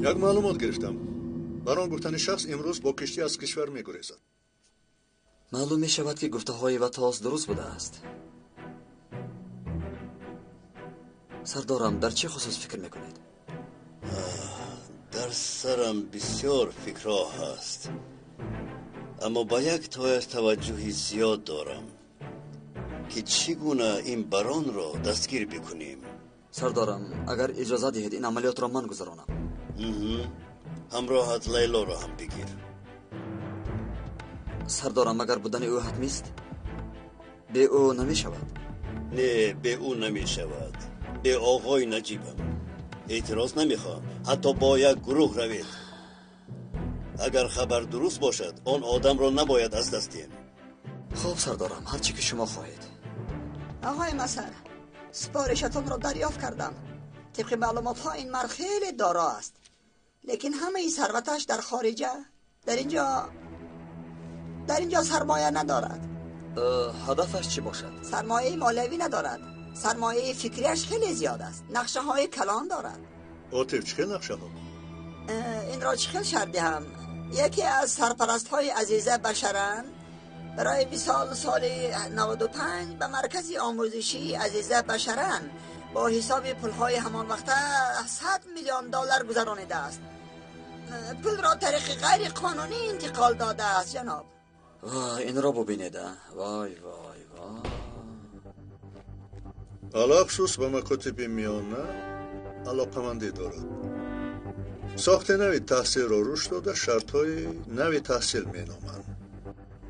یک معلومات گرفتم. بران گفتن شخص امروز با کشتی از کشور میگریزد. معلوم می شود که گفته های وطاس درست بوده است. سردارم در چه خصوص فکر میکنید؟ در سرم بسیار فکرها هست، اما با یک تایش توجهی زیاد دارم که چگونه این بران را دستگیر بکنیم. سردارم اگر اجازه دهید این عملیات را من گذرانم. همراهت لیلا را هم بگیر. سردارم اگر بودن او حتمی است به او نمی شود. نه، به او نمی شود. به آقای نجیبم اعتراض نمیخوام. حتی با یک گروه روید. اگر خبر درست باشد آن آدم را نباید از دست دهیم. خب سردارم، هر چی که شما خواهید. آقای مسر، سپارشتان را دریافت کردم. طبق معلومات ها این مرد خیلی دارا است، لیکن همه ای ثروتش در خارجه. در اینجا سرمایه ندارد. هدفش چی باشد؟ سرمایه مالوی ندارد. سرمایه فکریش خیلی زیاد است. نقشه های کلان دارد. عاطف چه نقشه ها؟ این را چه شرط دهم؟ یکی از سرپرست های عزیزه بشرن برای مثال سال 95 به مرکز آموزشی عزیزه بشرن با حساب پولهای همان وقته 100 میلیون دلار گذرانیده است. پول را طریق غیر قانونی انتقال داده است جناب. وای این را ببینید. وای وای وای. علاقشوس به مکاتب میانه علاقمندی دارد. ساخت نوی تحصیل را روش داده شرطهای نوی تحصیل می نامند.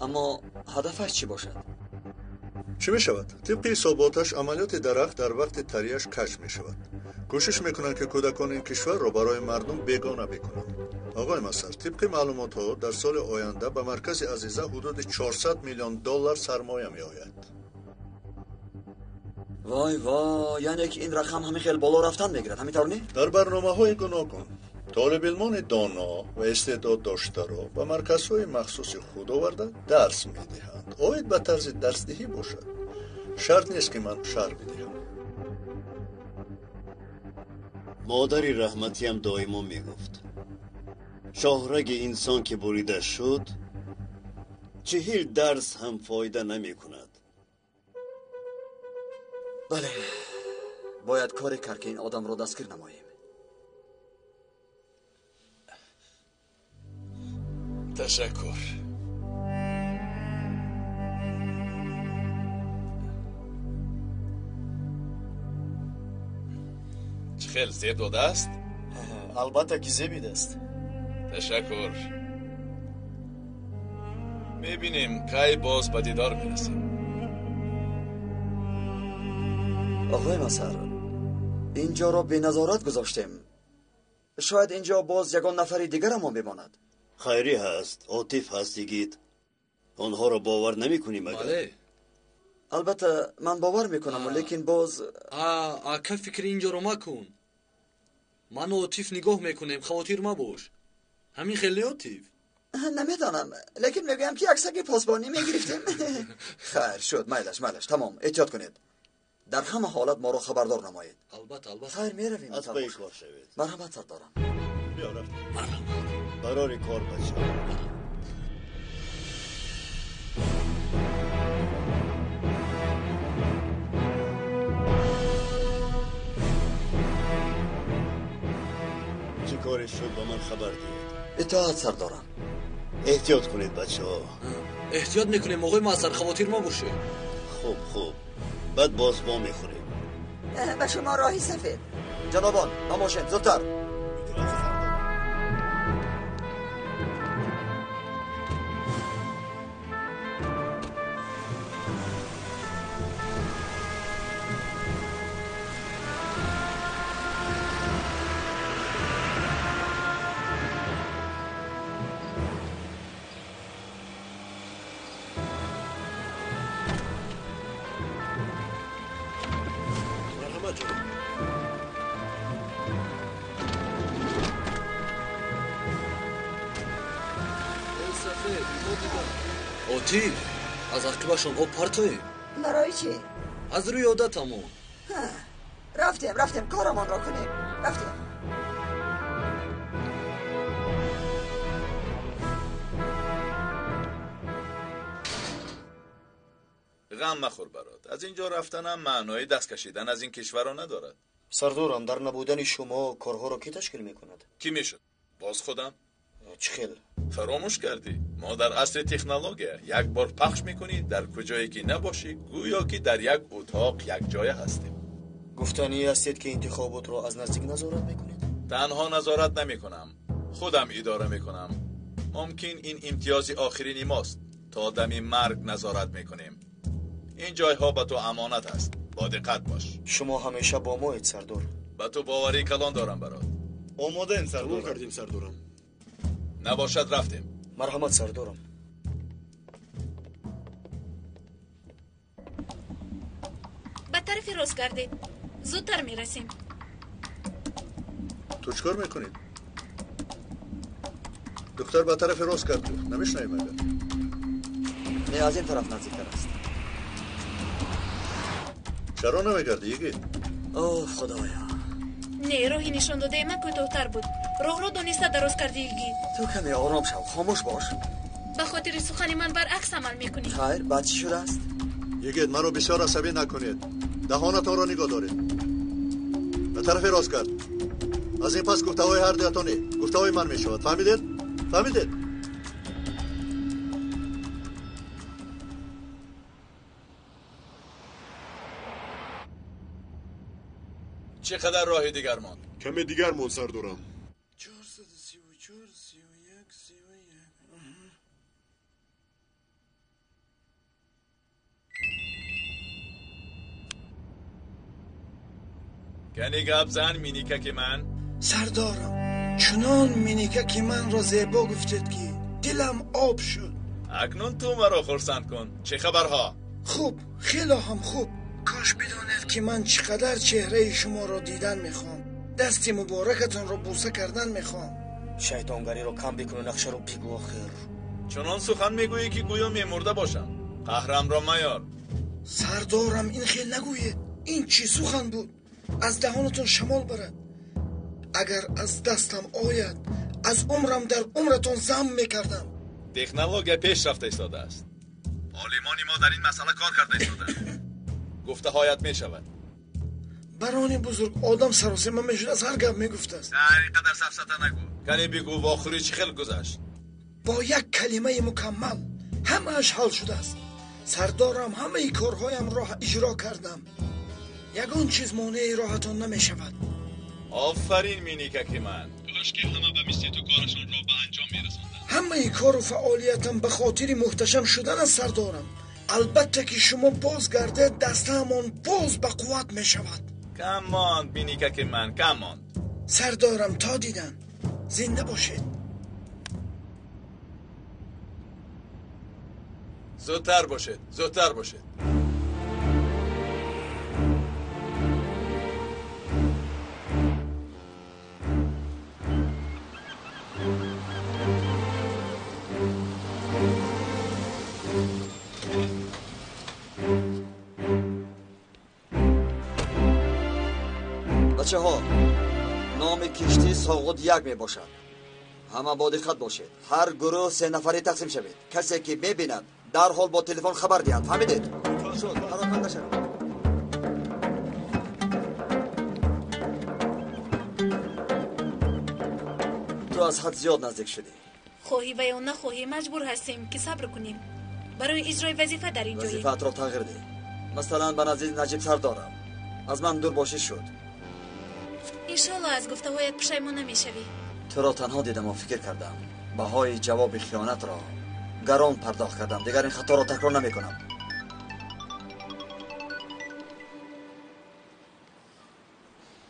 اما هدفش چی باشد؟ چی می شود؟ طبق حساباتش عملیات درخت در وقت طریش کشف می شود. کوشش می کنند که کودکان این کشور را برای مردم بیگانه بکنند. آقای مسر، طبق معلومات ها در سال آینده به مرکز عزیزه حدود 400 میلیون دلار سرمایه می آید. وای وای، یعنی که این رقم همه خیلی بالا رفتن میگیرد، همینطور نی؟ در برنامه های گوناگون طالب علمان دانا و استعداد داشته را به مرکزهای مخصوص خود آورده درس می دهند. آید به طرز درسدهی باشد. شرط نیست که من شرح بدهم. مادری رحمتی هم دائما می گفت شاهرگ انسان که بریده شد 40 درس هم فایده نمی کند. بله، باید کاری کرد که این آدم را دستگیر نماییم. تشکر. خیلی زیب داده است؟ البته که زیبید است. تشکر. میبینیم که باز به دیدار میرسیم. آقای مسر، اینجا را به نظارت گذاشتیم. شاید اینجا باز یگان نفری دیگر ما بماند. خیری هست، عاطف هست دیگید. آنها را باور نمی کنیم اگر؟ بله. البته من باور میکنم لیکن باز که فکر اینجا رو مکن. من و عاطف نگاه میکنیم، خاطر مباش. همین خیلی عاطف. نمیدانم، لیکن میگویم که یک سگ پاسبانی میگرفتیم. خیر شد، میلش تمام. احتیاط کنید. در همه حالت ما رو خبردار نمایید. البته. خیر میرویم. از پای کار شوید. مرحمت سردارم. بیا رفتیم. برای کار بچه. چی کاری شد با من خبر دید؟ اطاعت سردارم. احتیاط کنید بچه ها. احتیاط میکنیم آقای معصر، خاطر ما باشه. خوب بعد باز با میخوریم. به شما راهی سفید. جنابان هماشین زودتر. عاطف، از عقبشون آب پرتاییم. برای چی؟ از روی عادتمون. رفتیم کارمان را کنیم. رفتیم. غم مخور برات. از اینجا رفتنم معنای دست کشیدن از این کشور را ندارد. سردارم، در نبودن شما کارها را کی تشکیل میکند؟ کی میشد؟ باز خودم؟ چه خیل؟ فراموش کردی ما در عصر تکنولوژی یک بار پخش میکنی در کجایی که نباشی گویا که در یک اتاق یک جای هستیم. گفتنی هستید که انتخابات را از نزدیک نظارت میکنید؟ تنها نظارت نمیکنم، خودم اداره میکنم. ممکن این امتیاز آخرین ماست. تا دم مرگ نظارت میکنیم. این جایها به تو امانت است. با دقت باش. شما همیشه با مایید سردار. به تو باوری کلان دارم برات. آماده این سردار کردیم سردارم. نباشد رفتیم. مرحمت سردارم. به طرف راست گردید. زودتر میرسیم. تو چکار میکنید؟ دختر به طرف راست کرد تو نمیشنایی مگر؟ نه از این طرف نزدیکتر است. چرا نمیگردی یگی؟ اوه خدایا. نه راهی نشان داده من کوتاه‌تر بود. راه رو دانسته درست کردیگی. تو کمی آرام شو، خاموش باش. به خاطر سخن من برعکس عمل میکنی. خیر بعد چی شده است؟ یگید مرا بسیار عصبی نکنید. دهانتان را نگاه دارید. به طرف راست کرد. از این پس گفته های هر دیتانی گفته های من میشود. فهمیدید؟ فهمیدید؟ چقدر راه دیگر ماند؟ کمی دیگر من سردارم. 434 31 31. کنی گپ زن مینیکه که من سردارم چنان مینیکه که من را زیبا گفتید که دلم آب شد. اکنون تو مرا خرسند کن. چه خبرها؟ خوب، خیلی هم خوب. کاش بدانید که من چقدر چهره شما را دیدن میخوام. دست مبارکتان را بوسه کردن میخوام. شیطانگری را کم بکن و نقشه رو بگو آخر. چنان سخن میگویی که گویا میمرده باشم. قهرم را میار. سردارم این خیلی نگویید. این چی سخن بود؟ از دهانتون شمال برد. اگر از دستم آید از عمرم در عمرتون زم میکردم. تکنولوژی پیش رفته ایستاده است. عالمان ما در این مسئله کار کرده ایستاده. گفته هایت میشود. برانی بزرگ آدم سراسیمه میشود از هر گپ میگفته است. نه اینقدر سفسطه نگو. کنی بگو و آخری چی خیلی گذشت. با یک کلمه مکمل همه‌اش حل شده است. سردارم همه کارهایم را اجرا کردم. یگان چیز مانع راحتان نمیشود. آفرین مینیکه که من. کاش که همه به مثل تو کارشان را به انجام میرساندن. همه کار و فعالیتم به خاطر محتشم شدن است سردارم. البته که شما باز گرده دستهمان باز به قوت می شود. کم ماند مینیکه که من کم ماند. سردارم تا دیدن. زنده باشید. زودتر باشید. زودتر باشید. بچه ها نام کشتی ساغد یک می باشد. همه با دقت باشید. هر گروه 3 نفری تقسیم شوید. کسی که ببیند در حال با تلفن خبر دهد. فهمیدید؟ شد حرکت شد. تو از حد زیاد نزدیک شدی. خواهی و یا نخواهی مجبور هستیم که صبر کنیم برای اجرای وظیفه در این جایی. وظیفت را تغییر ده. مثلا به نزدیک نجیب سردارم. از من دور باشی شد. انشالله از گفته هایت پشیمان نمیشوی. تو را تنها دیدم و فکر کردم بهای جواب خیانت را گران پرداخت کردم. دیگر این خطا را تکرار نمی کنم.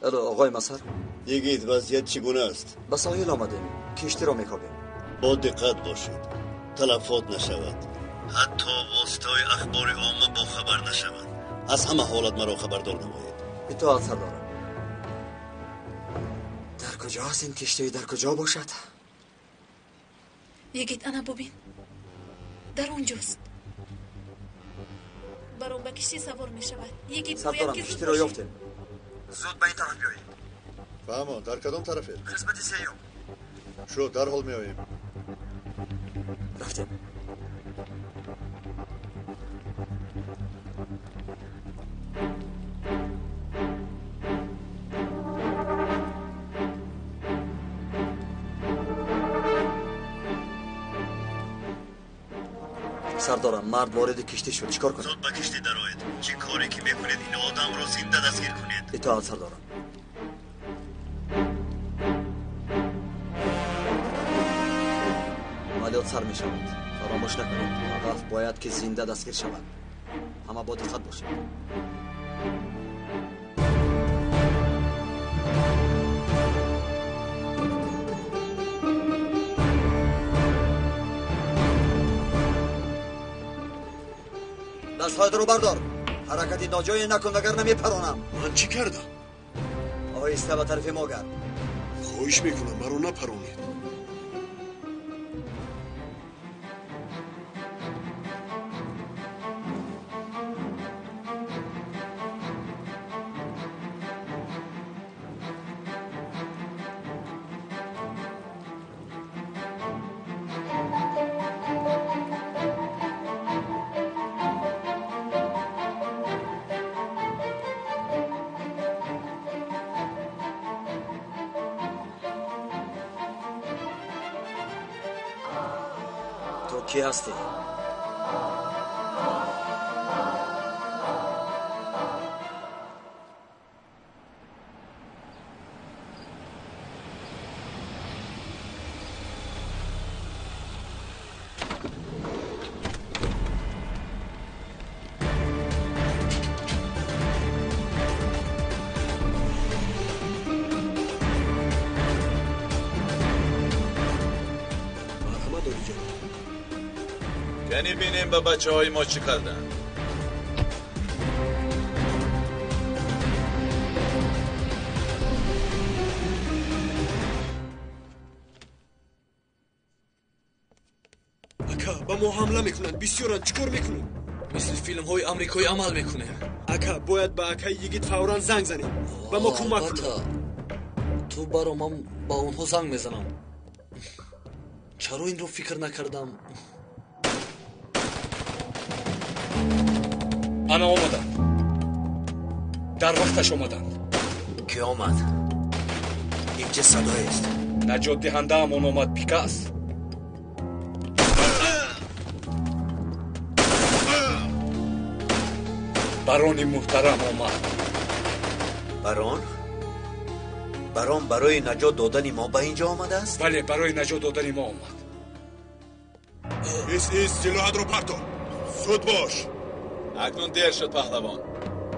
الو آقای مسر، یگید وضعیت چگونه است؟ به ساحل آمدیم. کشتی را میکاویم. با دقت باشید تلفات نشود. حتی واسطای اخبار عامه با خبر نشود. از همه حالت مرا خبردار نمایید. اطاعت سردارم. در کجا است این کشتی؟ در کجا باشد؟ یگید انا ببین در اونجاست. برو به کشتی سوار می شود. یگید سردارم کشتی را یافتیم. زود به این طرف بیایید. فهمان در کدام طرفه؟ قسمت سیوم. شد در حال می آییم. رفتیم. سردارم مرد وارد کشتی شد. چیکار کنم؟ زود به کشتی درآید. چی کاری که میکنید این آدم رو زنده دستگیر کنید. اطاعت سردارم. عملیات سر می شود. فراموش نکنید هدف باید که زنده دستگیر شود. همه با دقت باشید. دستهایت رو بردار. حرکتی ناجایی نکن وگر نمیپرانم. من چی کردم؟ آهسته به طرف ما گرد. خواهش میکنم مرا نپرانید. تو کی هستی؟ یعنی بینیم به بچه های ما چی کردن. اکا با ما حمله میکنن. بسیار چیکار میکنن؟ مثل فیلم های آمریکایی عمل میکنه. اکا باید با اکای یگیت فوراً زنگ زنیم. با ما کمک کن. تو برا من با اونها زنگ میزنم. چرا این رو فکر نکردم؟ انا آمدن. در وقتش آمدن. کی آمد؟ این چه صدایی است؟ نجات دهنده همون آمد. پیکاس. بران محترم آمد. بران؟ بران برای نجات دادن ما به اینجا آمده است؟ بله برای نجات دادن ما آمد. سلاحت رو پرتو. زود باش. اکنون دیر شد پهلوان.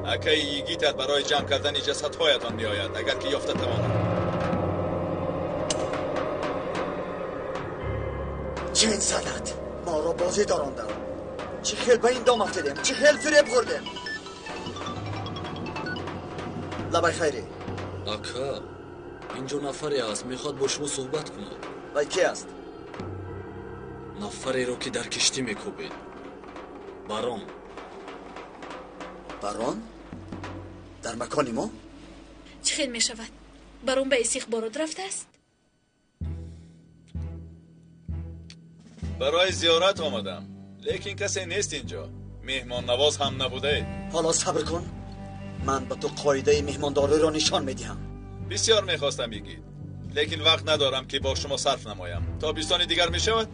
اکای یگیتت برای جمع کردن جسدهایتان می آید اگر که یافته تواند. چه این سلط؟ ما را بازی داراندم. چه خیل به این دام افتادیم؟ چه خیل فریب خوردیم؟ لبای خیری. اکا اینجا نفری است میخواد با شما صحبت کنه. وای کی است؟ نفری رو که در کشتی میکوبید. برام. بران؟ در مکانی ما؟ چه خیل می شود؟ برام به استخبارات رفته است؟ برای زیارت آمدم لیکن کسی نیست اینجا. مهمان نواز هم نبوده. حالا صبر کن. من به تو قاعده مهمانداری را نشان میدهم. بسیار میخواستم بگید لیکن وقت ندارم که با شما صرف نمایم. تا بیستانی دیگر میشود.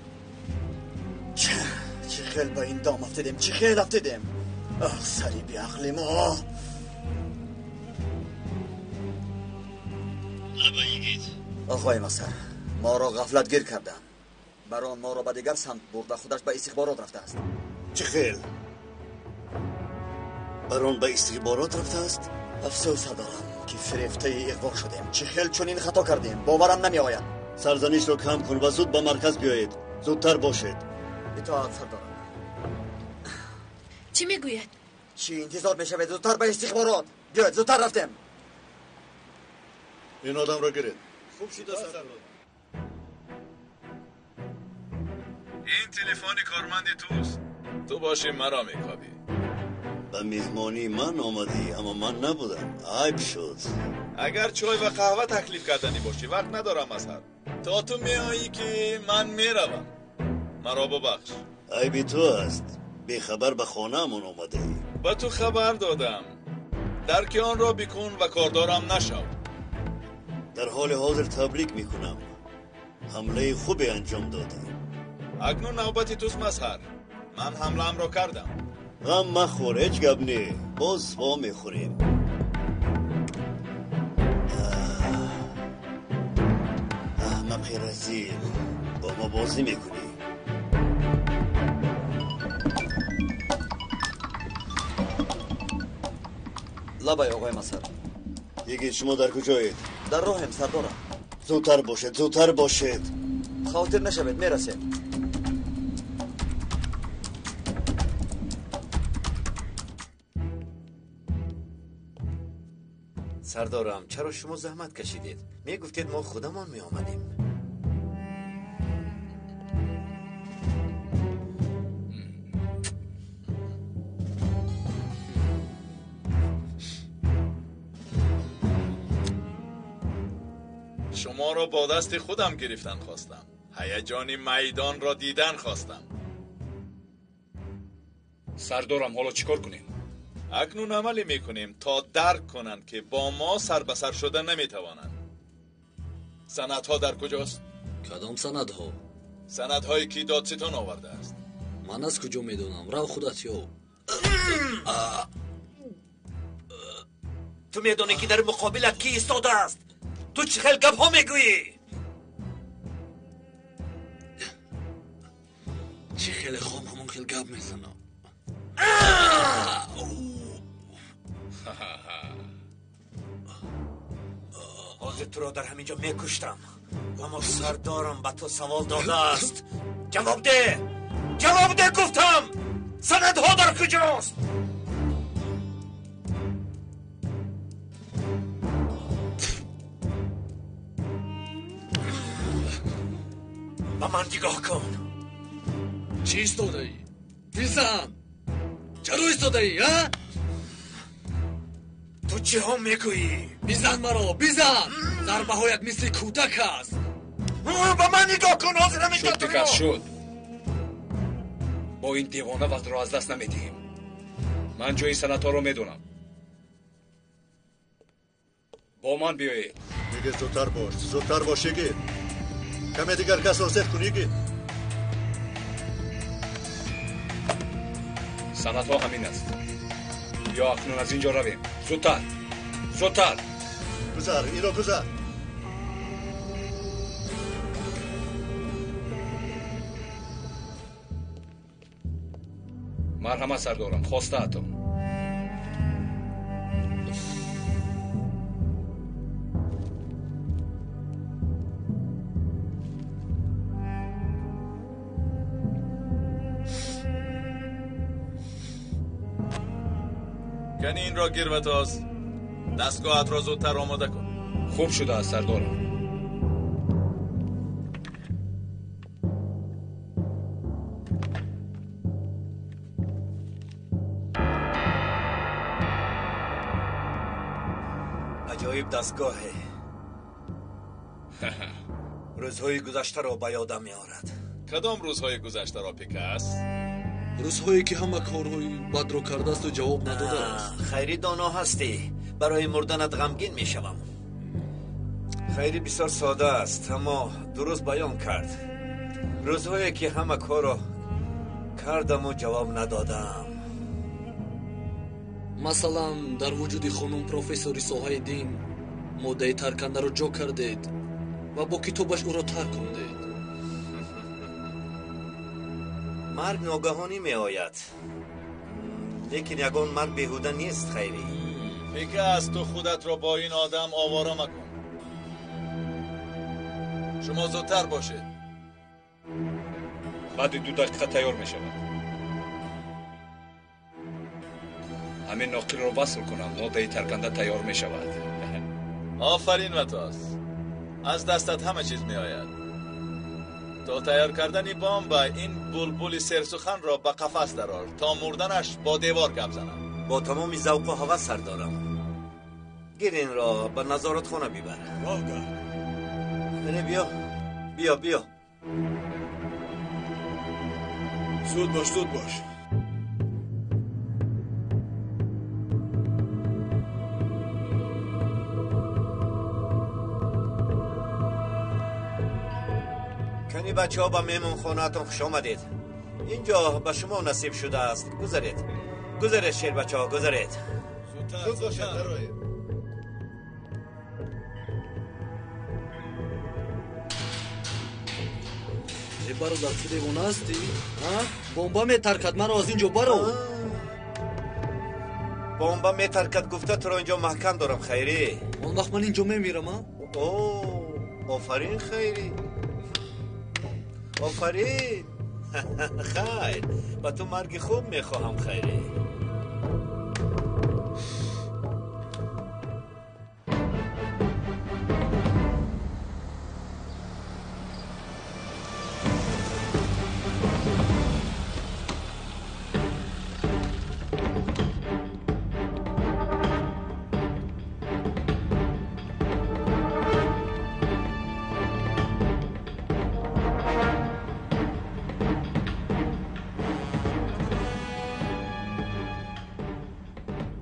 چه خیل به این دام افتادیم. چه خیل افتادیم. سری بی عقلی ما. آقای مصر ما را غفلت گیر کردن. بران ما را به دیگر سمت برده خودش به استخبارات رفته است. چه خیل؟ بران به استخبارات رفته است؟ افسوس دارم که فریفته اغوا شدیم. چه خیل چون این خطا کردیم. باورم نمی آید. سرزنش رو کم کن و زود به مرکز بیایید. زودتر باشید. اطاعت سردارم. چی میگوید؟ چی انتظار میشود؟ زودتر به استخبارات بیاید. زودتر رفتیم. این آدم را گیرید. خوب شده سردار. این تلفن کارمند توست. تو باشی مرا میکابی. به مهمانی من آمدی اما من نبودم. عیب شد. اگر چای و قهوه تکلیف کردنی باشی وقت ندارم مظهر. تا تو میایی که من میروم. مرا ببخش. عیبی تو است. بیخبر به خانه همون آمده ای. با تو خبر دادم. درک آن را بکن و کاردارم نشو. در حال حاضر تبریک میکنم. حمله خوبی انجام دادی. اکنون نوبت توست مظهر. من حمله‌ام رو کردم. غم مخور، هیچ گپ نی. باز وا میخوریم. احمق رزیل، با ما بازی میکنی. لبای آقای مسر. یکی شما در کجایید؟ در راهم سردارم. زودتر باشید، زودتر باشید. خاطر نشوید، میرسیم. سردارم چرا شما زحمت کشیدید؟ میگفتید ما خودمان می آمدیم. شما را با دست خودم گرفتن خواستم. هیجان میدان را دیدن خواستم. سردارم حالا چیکار کنیم؟ اکنون عملی میکنیم تا درک کنند که با ما سر به سر شدن نمیتوانند. سندها در کجاست؟ کدام سندها؟ سندهایی که دادستان آورده است. من از کجا میدونم؟ رو خودت یو. تو میدونی که در مقابلت کی ایستاده است؟ تو چه خیلی گپ ها میگویی؟ چه خیلی خواب همون خیلی گپ میزنم. حاضر تو را در همینجا میکشتم، اما سردارم به تو سوال داده است. جواب ده، جواب ده گفتم. سندها در کجاست؟ به من نگاه کن. چی ایستاده ای؟ بزن. چرا ایستاده ای ها؟ تو چه هم میگویی؟ بزن مرا، بزن. ضربه هایت مثل کودک است. به من نگاه کن. حاضرم اینجا شد دیگر شد. با این دیوانه وقت را از دست نمیدیم. من جای سندها رو میدونم. با من بیایید. دیگه زودتر باش، زودتر باش یکی. کمی دیگر کس حاضر کن یکی. سندها همین است. یا اکنون از اینجا رویم. زودتر، زودتر. گذر، این را گذر. مرحمت سردارم، خواسته اتون. کنی این را گیر و تاز. دستگاهت را زودتر آماده کن. خوب شده است سردارم. عجایب دستگاهه. روزهای گذشته را به یادم میآورد. کدام روزهای گذشته را پیکس؟ روزهایی که همه کارهای بد رو کرده است و جواب نداده است. خیری دانا هستی. برای مردنت غمگین میشوم. خیری بسیار ساده است اما درست بیان کرد. روزهایی که همه کار را کردم و جواب ندادم. مثلا در وجود خانم پروفسوری ساحه دین مدعی ترکنده رو جا کردید و با کتابش او را ترک کردید. مرگ ناگهانی می آید، لیکن یگان مرگ بیهوده نیست. خیری پیکس تو خودت را با این آدم آواره مکن. شما زودتر باشید. بعد 2 دقیقه تیار می شود. همین ناقل رو وصل کنم. ماده ترکنده تیار می شود. آفرین وتاس. از دستت همه چیز می آید. تا تیار کردن بمب این بلبل سرسخن را به قفس درآر تا مردنش با دیوار گپ زنم. با تمام ذوق و هوس سردارم. گیر این را به نظارت خانه ببر. بله بیا بیا بیا. زود باش زود باش. کنی بچه ها به میمون خونه اتون خوش آمدید. اینجا به شما نصیب شده است. گذارید شیر بچه ها، گذارید. زود باشید برای برادر تو دیوانه هستی؟ بمبا میترکد مرا از اینجا برو. بمبا میترکد گفته تو را اینجا محکم دارم خیری. اون وقت من اینجا میمیرم. آفرین خیری، آفرین. خیر، با تو مرگ خوب میخواهم خیری.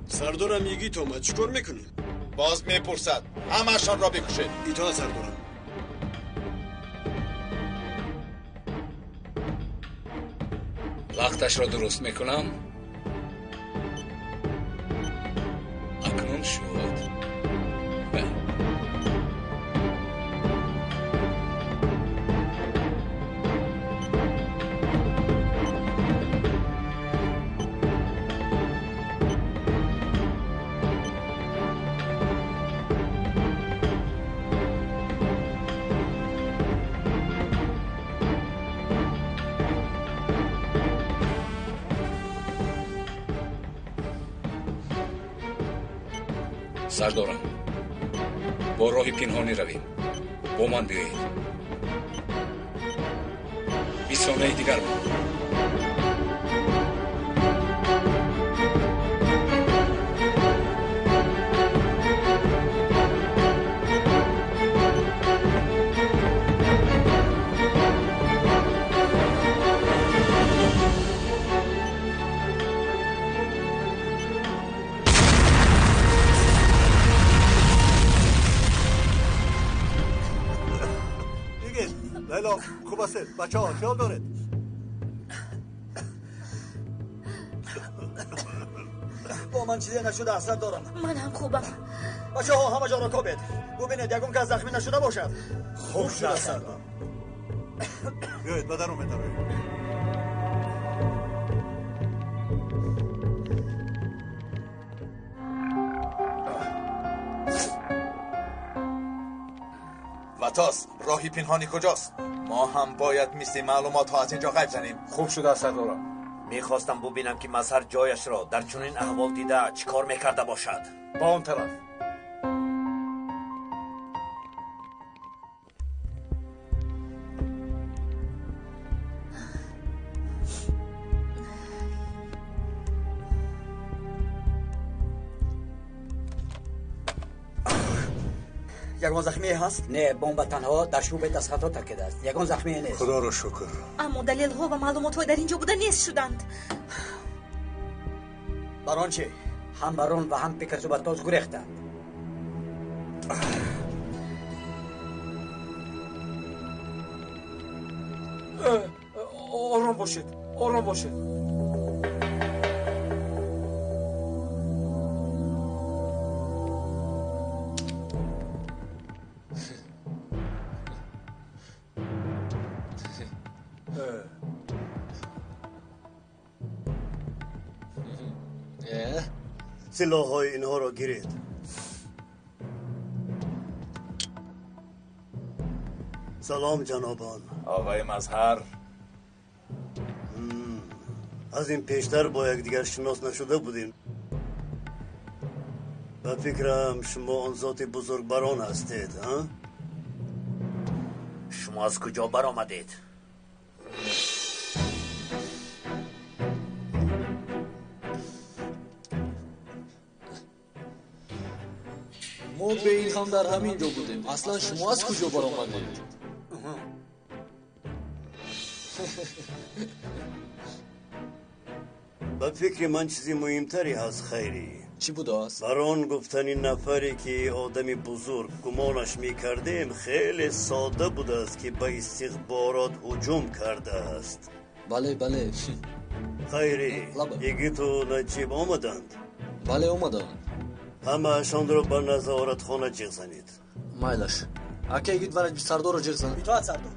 سردارم یگی تو ما چیکار میکنیم؟ باز میپرسد. همه‌شان را بکشید. ایتا سردارم. وقتش را درست میکنم. اکنون شد. سردارم با راه پنهانی رویم. با من بیایید. 20 ثانیه دیگر خوب است بچه ها خیال دارید. با من چیزی نشده اثر دارم. من هم خوبم. بچه ها همه جا را کابید. ببینید یکم که زخمی نشده باشد. خوب شده اثر دارم. بیایید بدن اومده روید. واتاس، راهی پنهانی کجاست؟ ما هم باید مثل معلومات ها از اینجا غیب زنیم. خوب شده سردارم. میخواستم ببینم که مظهر جایش را در چنین احوال دیده چیکار میکرده باشد. با اون طرف. یگان زخمی هست؟ نه، بمب تنها در شوب دست خطا ترکیده است. یگان زخمی نیست. خدا را شکر. اما دلیل ها و معلومات های در اینجا بوده نیست شدند. بران چی؟ هم بران و هم پیکرز و بطاز گریختند. آرام باشید، آرام باشید. سلاح‌های اینها را گیرید. سلام جنابان. آقای مظهر. از این پیشتر با یکدیگر شناس نشده بودیم. به فکرم شما آن ذات بزرگواران هستید، ها؟ شما از کجا برآمدید؟ ما به این هم در همین جا بودیم. اصلا شما از کجا برآمدید؟ به فکر من چیزی مهمتری هست خیری. چی بود است؟ بران گفتنی نفری که آدم بزرگ گمانش میکردیم خیلی ساده بود است که به استخبارات هجوم کرده است. بله بله. خیری یکی تو نجیب آمدند؟ بله اومدند. همه اشان رو به نظارت خانه جیغ زنید. مایلش اکه یگید ورد بی سردار رو جیغ زن. بیتوات سردار.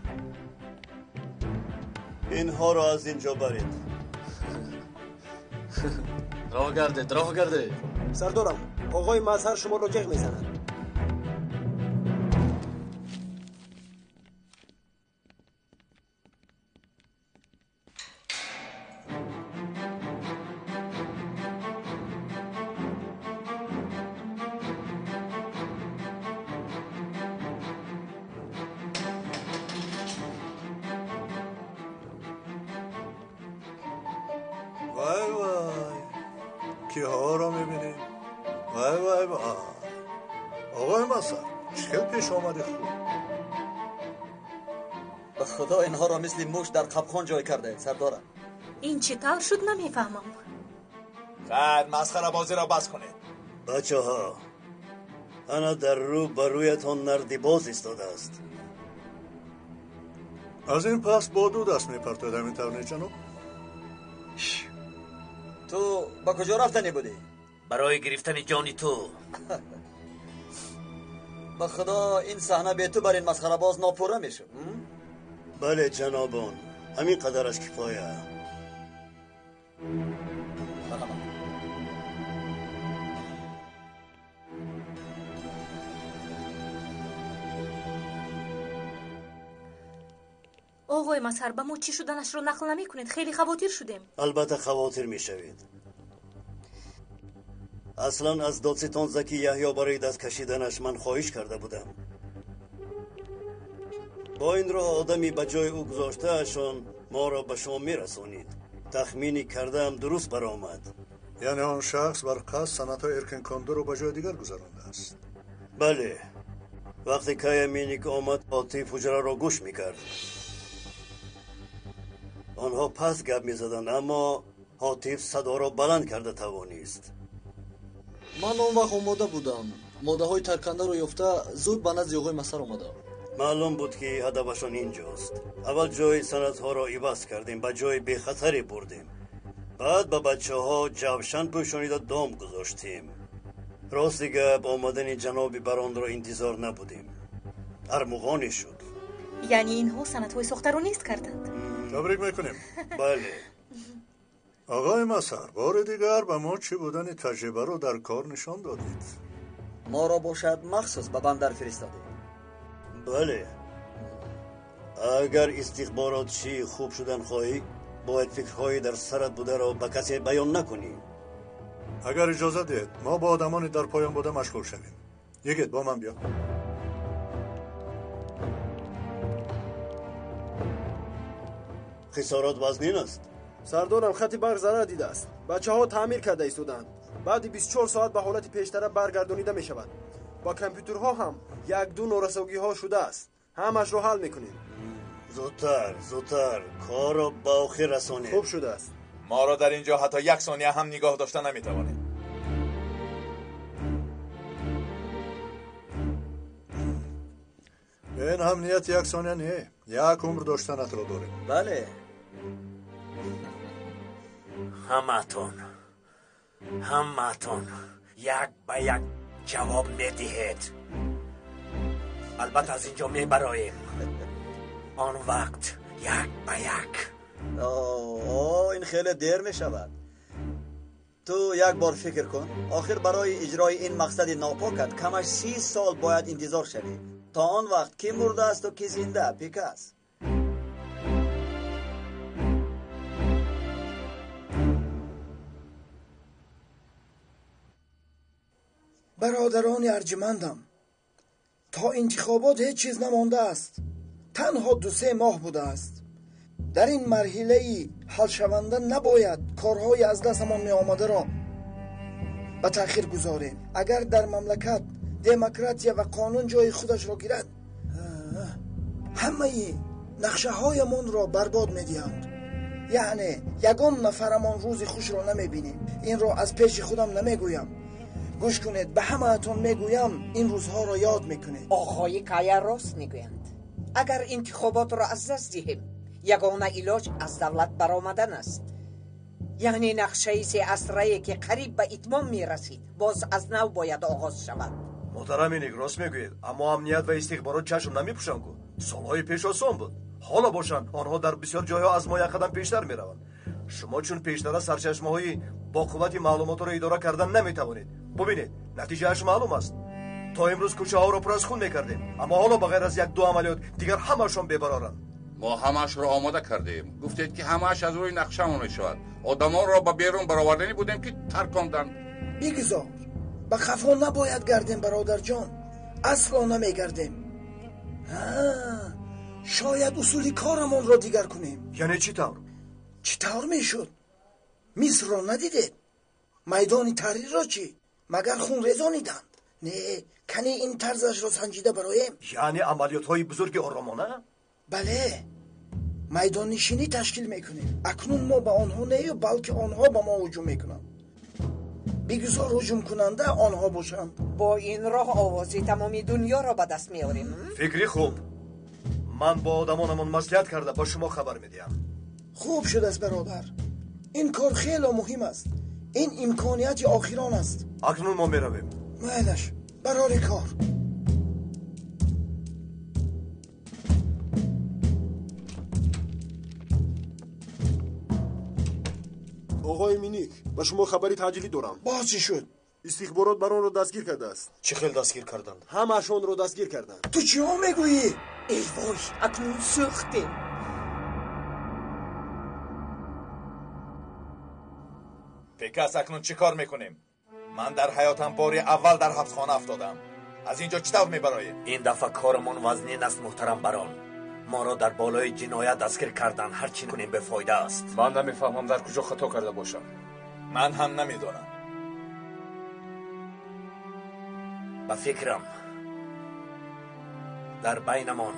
اینها رو از اینجا برید. راه گردید. سردارم آقای مظهر شما رو جیغ میزند. وای که ها رو میبینی؟ وای آقای مصر چه پیش آمده خوب؟ به خدا اینها را مثل موش در قبخان جای کرده سردارم. این چی طور شد نمیفهمم. خیر مسخره بازی را بس کنید. بچه ها انا در رو برویتان نردی باز ایستاده است. از این پس با دو دست میپرتادم این ترنه جناب. تو با کجا رفتنی بودی؟ برای گرفتن جانی تو. به خدا این صحنه به تو بر این مسخره باز ناپوره میشه. بله جنابان همین قدرش کفایه. آقای مظهر به ما چی شدنش رو نقل نمی کنید؟ خیلی خواطر شدیم. البته خواطر می شوید. اصلا از دادستان زکی یحیی برای دست کشیدنش من خواهش کرده بودم. با این راه آدمی به جای او گذاشته اشان ما را به شما می رسونید. تخمینی کردم درست برآمد. یعنی آن شخص بر قصد سنت‌های ارکن کاندو رو به جای دیگر گذرانده است. بله وقتی که مینیک آمد عاطف حجره را گوش می کرد. آنها پس گپ می زدند اما عاطف صدا را بلند کرده توانیست. من اون وقت اومده بودم. ماده های ترکنده رو یافته زود به نزد آقای مصر اومده. معلوم بود که هدفشان اینجاست. اول جای سنت ها را عوض کردیم به جای بی خطری بردیم. بعد به بچه ها جوشن پوشانیده دام گذاشتیم. راستی گپ آمدن جناب بران را انتظار نبودیم. ارمغانی شد. یعنی اینها سنت های ساخته رو نیست کردند؟ تبریک میکنیم. بله. آقای مصر بار دیگر به ما چی بودن تجربه رو در کار نشان دادید. ما را باشد مخصوص به بندر فرستادید. بله. اگر استخبارات چی خوب شدن خواهی باید فکرهایی در سرت بوده را به کسی بیان نکنی. اگر اجازه دید ما با آدمانی در پایان بوده مشغول شویم. یکیت با من بیا. خسارات وزنین است. سردارم خط برق ضرر دیده است. بچه ها تعمیر کرده ایستادند. بعد 24 ساعت به حالت پیشتر برگردانیده می شود. با کامپیوترها هم یک دو نورسوگی ها شده است. همش رو حل میکنیم. زودتر کار را به آخر رسانید. خوب شده است. ما را در اینجا حتی یک ثانیه هم نگاه داشته نمیتوانید. این هم نیت یک ثانیه نه. یک عمر داشتنت را داریم. بله. همتون یک به یک جواب میدهید. البته از اینجا میبراییم. آن وقت یک به یک. این خیلی دیر می شود. تو یک بار فکر کن. آخر برای اجرای این مقصد ناپاکت کمش 30 سال باید انتظار شوی. تا آن وقت کی مرده است و کی زنده پیکس. برادران ارجمندم، تا انتخابات هیچ چیز نمانده است. تنها 2-3 ماه بوده است. در این مرحله حل شونده نباید کارهای از دستمان می آمده را به تأخیر گذاریم. اگر در مملکت دموکراسی و قانون جای خودش را گیرد، همه نقشه هایمان را برباد می دهند. یعنی یگان نفرمان روز خوش را نمی بینیم. این را از پیش خودم نمی گویم. گوش کنید، به همه اتون میگویم این روزها را یاد میکنید. آقای کایا راست میگویند. اگر انتخابات را از دست دهیم یگانه ایلاج از دولت برآمدن است. یعنی نقشه 3 اسره‌ای که قریب به اتمام میرسید باز از نو باید آغاز شود. محترم اینیک راست میگوید، اما امنیت و استخبارات چشم نمیپوشند که سالهای پیش آسان بود. حالا باشند آنها در بسیار جایها از ما یک قدم پیشتر میروند. شما چون پیشتر از سرچشمه‌های با قوت معلومات را اداره کردن نمیتوانید. ببینید نتیجهش معلوم است. تا امروز کوچه ها را پر از خون میکردیم، اما حالا بغیر از 1-2 عملیات دیگر همه‌شان ببرارند. ما همش رو آماده کردیم. گفتید که همش از روی نقشه‌مون شود. آدمان را به بیرون برآوردنی بودیم که ترکاندن. بگذار به خفا نباید گردیم برادر جان، اصلا نمیگردیم. شاید اصولی کارمون را دیگر کنیم. یعنی چی طور؟ چی طور میشد؟ مصر را ندیدید؟ میدان تحریر را چی؟ مگر خون ریزانیدند؟ نه، کنی این طرزش را سنجیده برایم. یعنی عملیات های بزرگ آرامانه؟ بله، میدان نشینی تشکیل میکنیم. اکنون ما به آنها نه بلکه آنها به ما هجوم میکنند. بگذار هجوم کننده آنها باشند. با این راه آوازی تمامی دنیا را به دست میاریم. فکری خوب. من با آدمانمون مصلحت کرده با شما خبر میدیم. خوب شد است برادر، این کار خیلی مهم است. این امکانیت آخران است. اکنون ما میرویم. مایلش برای کار. آقای مینیک، به شما خبری تعجیلی دارم. باز چی شد؟ استخبارات بر آن را دستگیر کرده است. چه خیلی دستگیر کردند؟ همه‌شان را دستگیر کردند. تو چی ها میگویی؟ ای وای، اکنون سوختیم. پیکس اکنون چی کار میکنیم؟ من در حیاتم باری اول در حبسخانه افتادم. از اینجا چطور میبراییم؟ این دفعه کارمون وزنین است محترم بران. ما را در بالای جنایت دستگیر کردن، هر چی کنیم به فایده است. من نمیفهمم در کجا خطا کرده باشم. من هم نمیدونم. به فکرم در بینمان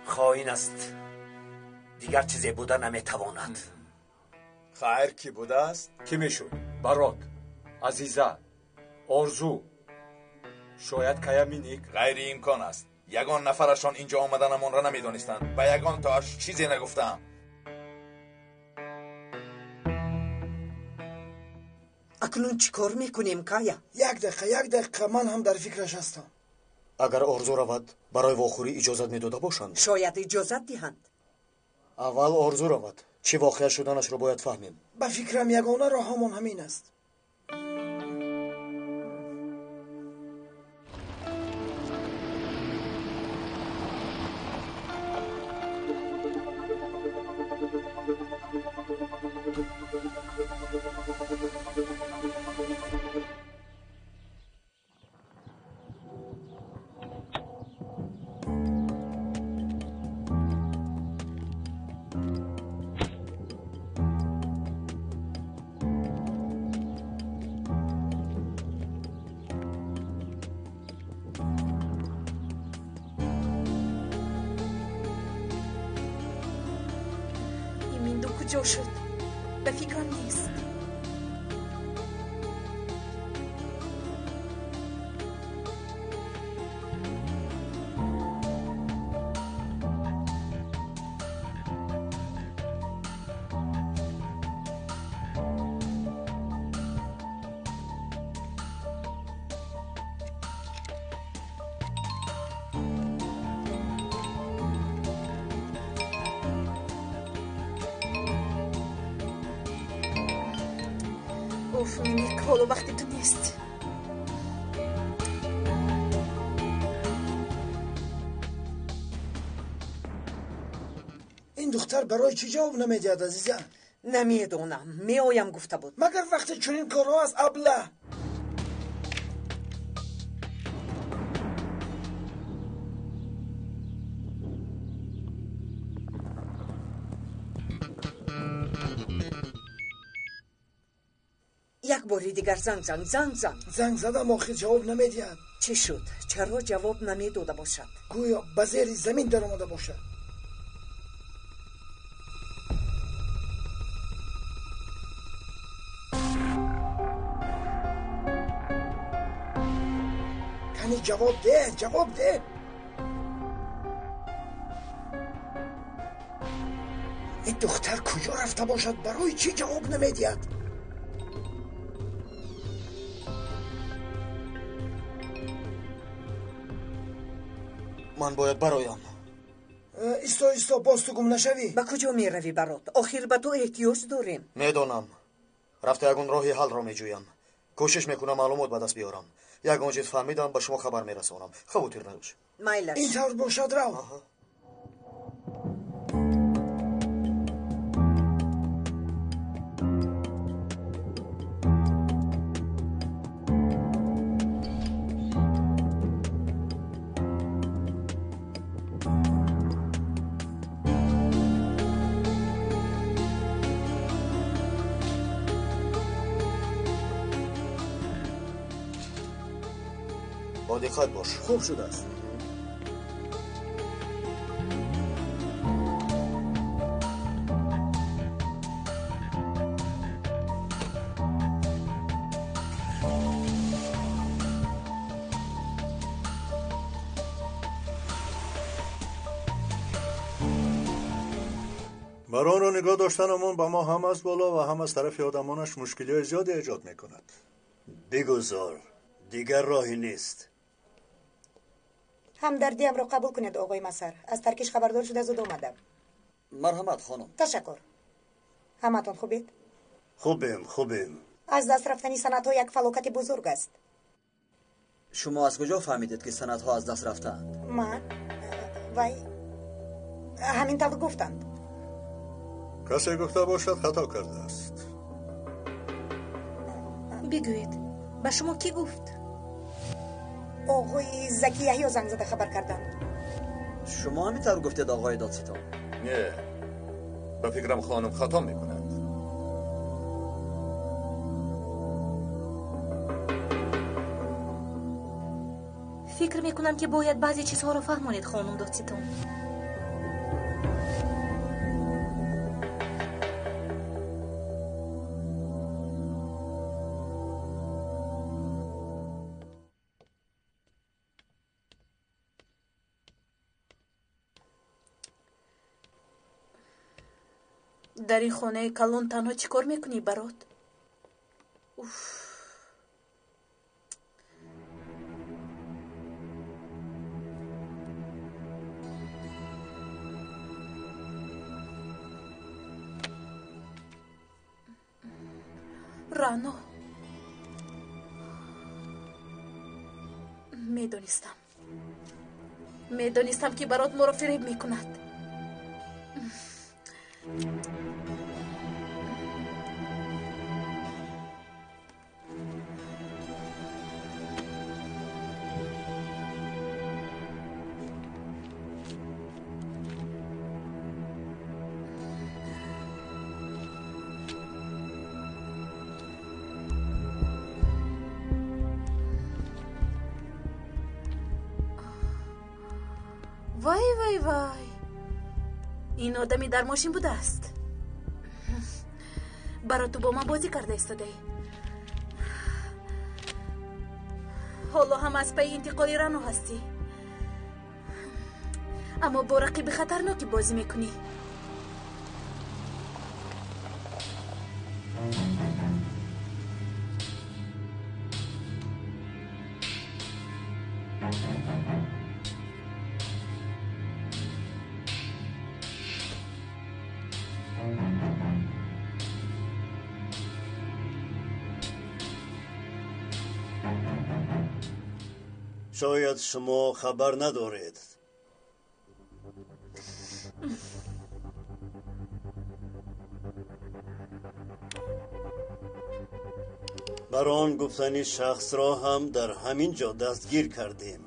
خائن است، دیگر چیزی بوده نمیتواند. خیر کی بوده است؟ کی میشود؟ برات، عزیزه، آرزو، شاید کیا مینیک؟ غیر امکان است. یگان نفرشان اینجا آمدنمون را نمیدونستند. به یگان تاش چیزی نگفتم. اکنون چی کار میکنیم کایا؟ یک دقیقه من هم در فکرش هستم. اگر آرزو رود برای واخوری اجازت میداده باشند. شاید اجازت دهند. اول آرزو رود، چی واقعه شدنش رو باید فهمیم. به فکرم یگانه راه همون همین است. کجا شد؟ به فکرم نیست. اوف مینیک، حالا وقتی تو نیست. این دختر برای چی جواب نمیدهد عزیزم؟ نمیدونم، میایم گفته بود. مگر وقتی چنین کارها از ابله. یک باری دیگر زنگ زدم آخر جواب نمیدهد. چی شد؟ چرا جواب نمیداده باشد؟ گویا به زیر زمین در آمده باشد. کنی جواب ده. دختر کجا رفته باشد؟ برای چی جواب نمیدید؟ من باید برایم. ایستا باز تو گم نشوی. به کجا می روی برات؟ آخر به تو احتیاج داریم. میدانم. رفته یکون راهی حل را میجویم. کوشش میکنم معلومات به دست بیارم. یکون چیز فهمیدم به شما خبر میرسونم. خبوتیر نباش. مایلش. این طور باشد رو. با دقت باش. خوب شده است. برای رو نگاه داشتنمون با ما هم از بالا و هم از طرف آدمانش مشکلی زیادی ایجاد میکند. بگذار، دیگر راهی نیست. همدردیم رو قبول کنید آقای مسر. از ترکیش خبردار شده زود اومدم. مرحمت خانم. تشکر. همتون خوبید؟ خوبیم. از دست رفتنی سندها یک فلاکت بزرگ است. شما از کجا فهمیدید که سندها از دست رفتند؟ من؟ وای همین طور گفتند. کسی گفته باشد خطا کرده است. بگویید به شما کی گفت؟ آقای زکی یحیی زنگ زده خبر کردند. شما همین طور گفتید آقای دادستان؟ نه، به فکرم خانم خطا میکنند. فکر میکنم که باید بعضی چیزها رو فهمونید خانم دادستان. در این خانه کلان تنها چیکار میکنی برات؟ رانا، میدونستم که برات مرا فریب میکند. وای این آدمی در ماشین بوده است. برای تو با من بازی کرده استاده. حالا هم از پی انتقالی رانو هستی، اما با رقیب خطرناکی بازی میکنی. شاید شما خبر ندارید. بران گفتنی شخص را هم در همین جا دستگیر کردیم.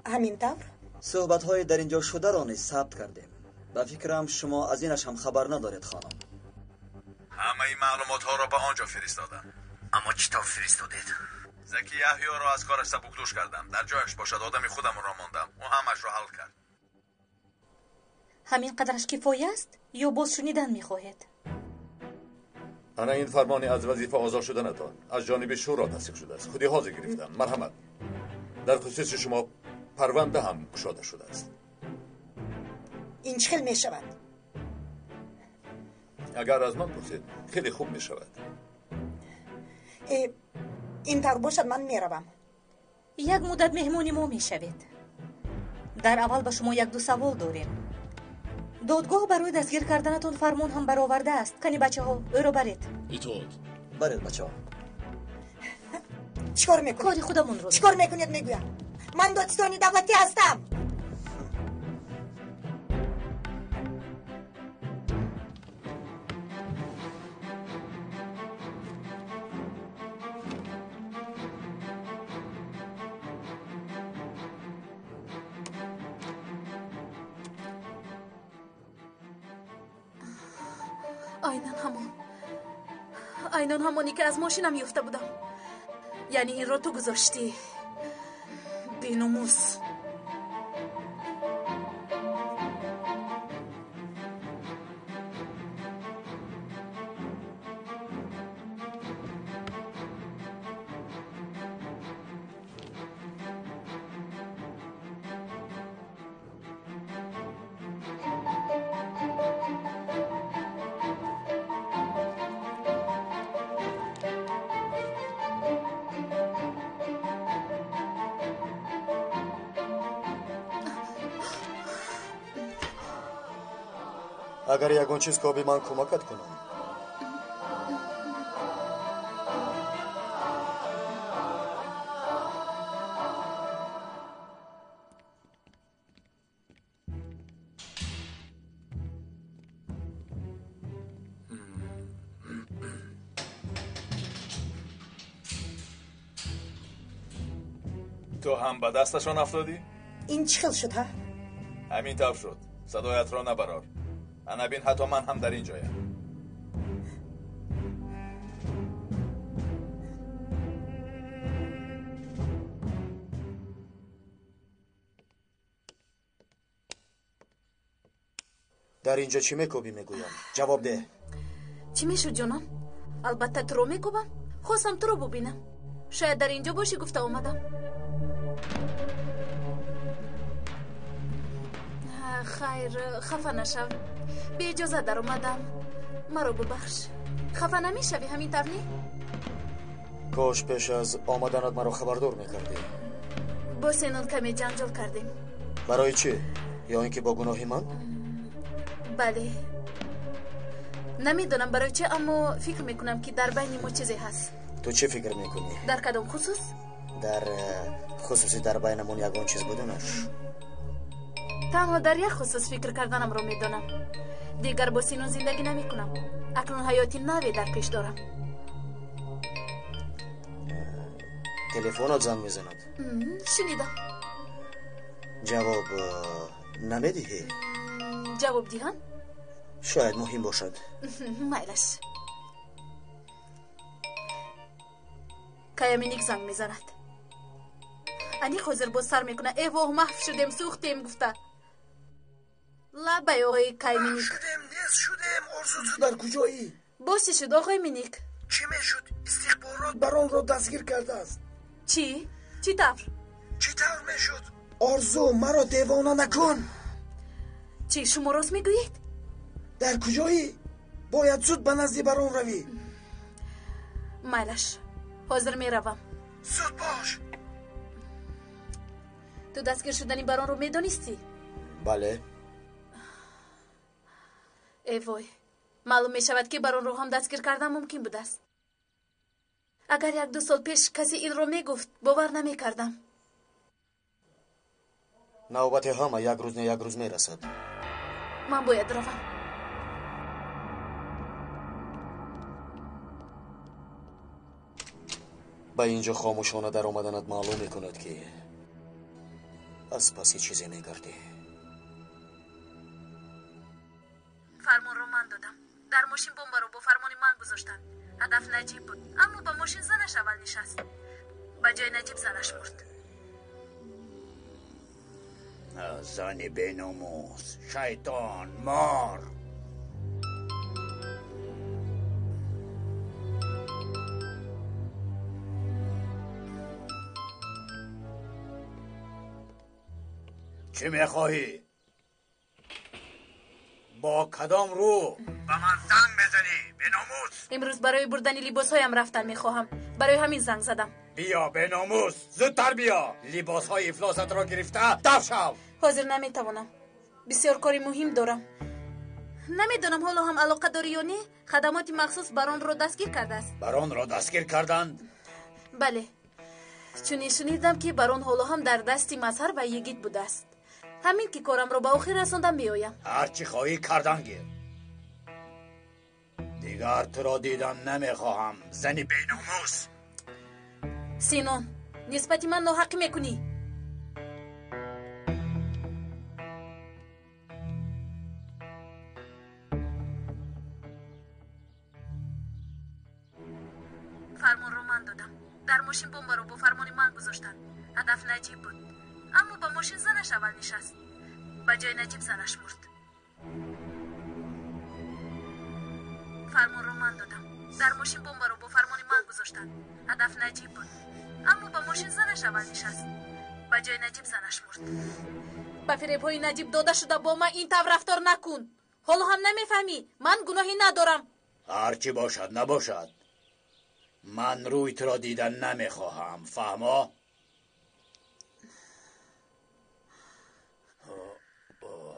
همین طور؟ صحبت‌های در اینجا شده را نیز ثبت کردیم. به فکرم شما از اینش هم خبر ندارید خانم. همه این معلومات ها را به آنجا فرستادم. اما چطور فرستادید؟ زکی یحیی را از کارش سبکدوش کردم. در جایش باشد آدمی خودم را ماندم. او همش را حل کرد. همین قدرش کفایه است یا باز شنیدن میخواهید؟ انا این فرمانی از وظیفه آزاد شدنتان از جانب شورا تصدیق شده است. خودی حاضر گرفتم. مرحمت. در خصوص شما پرونده هم گشاده شده است. این چه می شود؟ اگر از من پرسید خیلی خوب می شود. این طور باشد من میروم. یک مدت مهمونی ما میشوید. در اول به شما یک دو سوال داریم. دادگاه برای دستگیر کردنتون فرمان هم برآورده است. کنی بچه ها او رو برید. ایتود برید بچه ها. چیکار میکنید؟ کاری خودمون رو. چیکار میکنید میگویم؟ من دادستانی دولتی هستم. اینان همونی که از ماشینم یفته بودم. یعنی این را تو گذاشتی بی‌نموس. اگر یگان چیز که من کمکت کنم. تو هم به دستشان افتادی؟ این چی خیل شد ها؟ همین طور شد. صدایت را نبرار. انا بین حتی من هم در این جایم. در اینجا چی میکوبی میگویم؟ جواب ده. چی میشود جانم؟ البته تو رو میکوبم. خواستم تو رو ببینم. شاید در اینجا باشی گفته اومدم. خیر خفه نشو. بی اجازه در اومدم. مرا ببخش. خفه نمیشوی همین طور نی؟ کاش پیش از آمدنت مرا خبردار میکردی. با سینون کمی جنجال کردیم. برای چی؟ یا اینکه با گناهی من؟ بله. نمیدونم برای چه، اما فکر میکنم که در بین ما چیزی هست. تو چی فکر میکنی؟ در کدام خصوص؟ در خصوصی در بینمون یگان چیز بودنش. تنها در یک خصوص فکر کردنم رو میدونم. دیگر با سینون زندگی نمی کنم. اکنون حیاتی نوی در پیش دارم. تلفنت زنگ میزند. شنیدم. جواب نمیدهی؟ جواب دیهم؟ شاید مهم باشد. میلش. کایمینیک زنگ میزند. انی خوزر با سر میکنه. ایوه محف شدیم سوختیم گفته. لبای آقای کایمینیک. نیست شدیم. آرزو تو در کجایی؟ باسی شد آقای مینیک. چی میشد؟ استخبارات برام را دستگیر کرده است. چی؟ چی طور؟ چی طور میشد؟ آرزو مرا دیوانه نکن. چی شما راست میگویید؟ در کجایی؟ باید زود به نزدی برام روی. میلش حاضر میروم. زود باش. تو دستگیر شدنی برام رو میدانستی؟ بله. ای وای، معلوم میشود که برام رو هم دستگیر کردن ممکن بود است. اگر یک دو سال پیش کسی این رو میگفت باور نمیکردم. نوبت همه یک روز نه یک روز میرسد. من باید روم. با اینجا خاموشانه در آمدنت معلوم میکند که از پسی چیزی میگردی. فرمان رو من دادم. در ماشین بمب رو با فرمان من گذاشتن. هدف نجیب بود، اما با ماشین زنش اول نشست. با جای نجیب زنش مرد. زن بیناموس، شیطان، مار. چی میخواهی؟ با کدام رو؟ به من زنگ امروز برای بردن لباسهایم رفتن میخواهم. برای همین زنگ زدم. بیا به ناموس، زودتر بیا. لباسهای افلاست را گرفته دف شو. حاضر نمیتوانم، بسیار کاری مهم دارم. نمیدونم حالا هم علاقه داری یا نه. خدمات مخصوص بران را دستگیر کرده است. بران را دستگیر کردند؟ بله، چون شنیدم که بران حالا هم در دستی مظهر و یگید بوده است. همین که کارم را به آخر رساندم بیایم. هرچی خواهی کردن گیر. دیگر تو را دیدن نمیخواهم، زنی بیناموس. سینون، نسبت من ناحق میکنی. فرمان رو من دادم. در ماشین بمب رو با فرمان من گذاشتن. هدف نجیب بود، اما با ماشین زنش اول نشست. با جای نجیب زنش مرد. فرمان رو من دادم. در ماشین بمب رو با فرمان من گذاشتن. هدف نجیب بود، اما با ماشین زنش اول نشست. با جای نجیب زنش مرد. با فریب‌های نجیب داده شده با من این طور رفتار نکن. حالا هم نمیفهمی من گناهی ندارم. هرچی باشد نباشد، من روی تو را دیدن نمیخواهم، فهما؟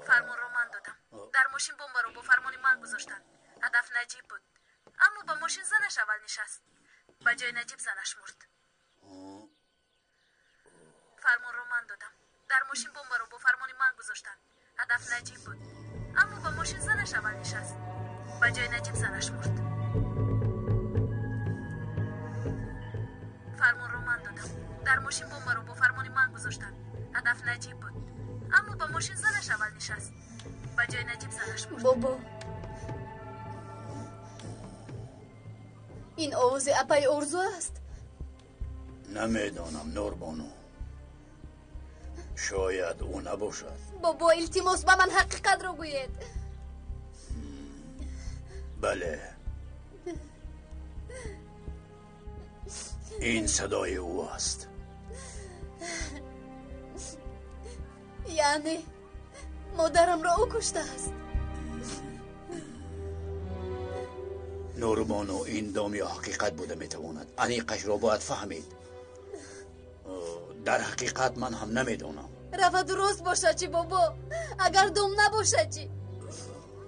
فرمان رو من دادم. در ماشین بمب رو با فرمان من گذاشتن. هدف نجیب بود، اما با ماشین زنش اول نشست. با جای نجیب زنش مرد. فرمان رو من دادم. در ماشین بمب رو با فرمان من گذاشتن. هدف نجیب بود، اما با ماشین زنش اول نشست. با جای نجیب زنش مرد. فرمان رو من دادم. در ماشین بمب رو با فرمان من گذاشتن. هدف نجیب بود، اما با ماشین زنش اول نشست. با جای نجیب زنش مرد. بابا، این آواز اپای ارزو است. نمیدانم نوربانو، شاید او نباشد. بابا التماس به من حقیقت رو گوید. بله، این صدای او است. یعنی مادرم را او کشته است. نوربانو، این دام یا حقیقت بوده میتواند. انیقش را باید فهمید. در حقیقت من هم نمیدونم. رفت درست باشه چی بابا؟ اگر دم نباشه چی؟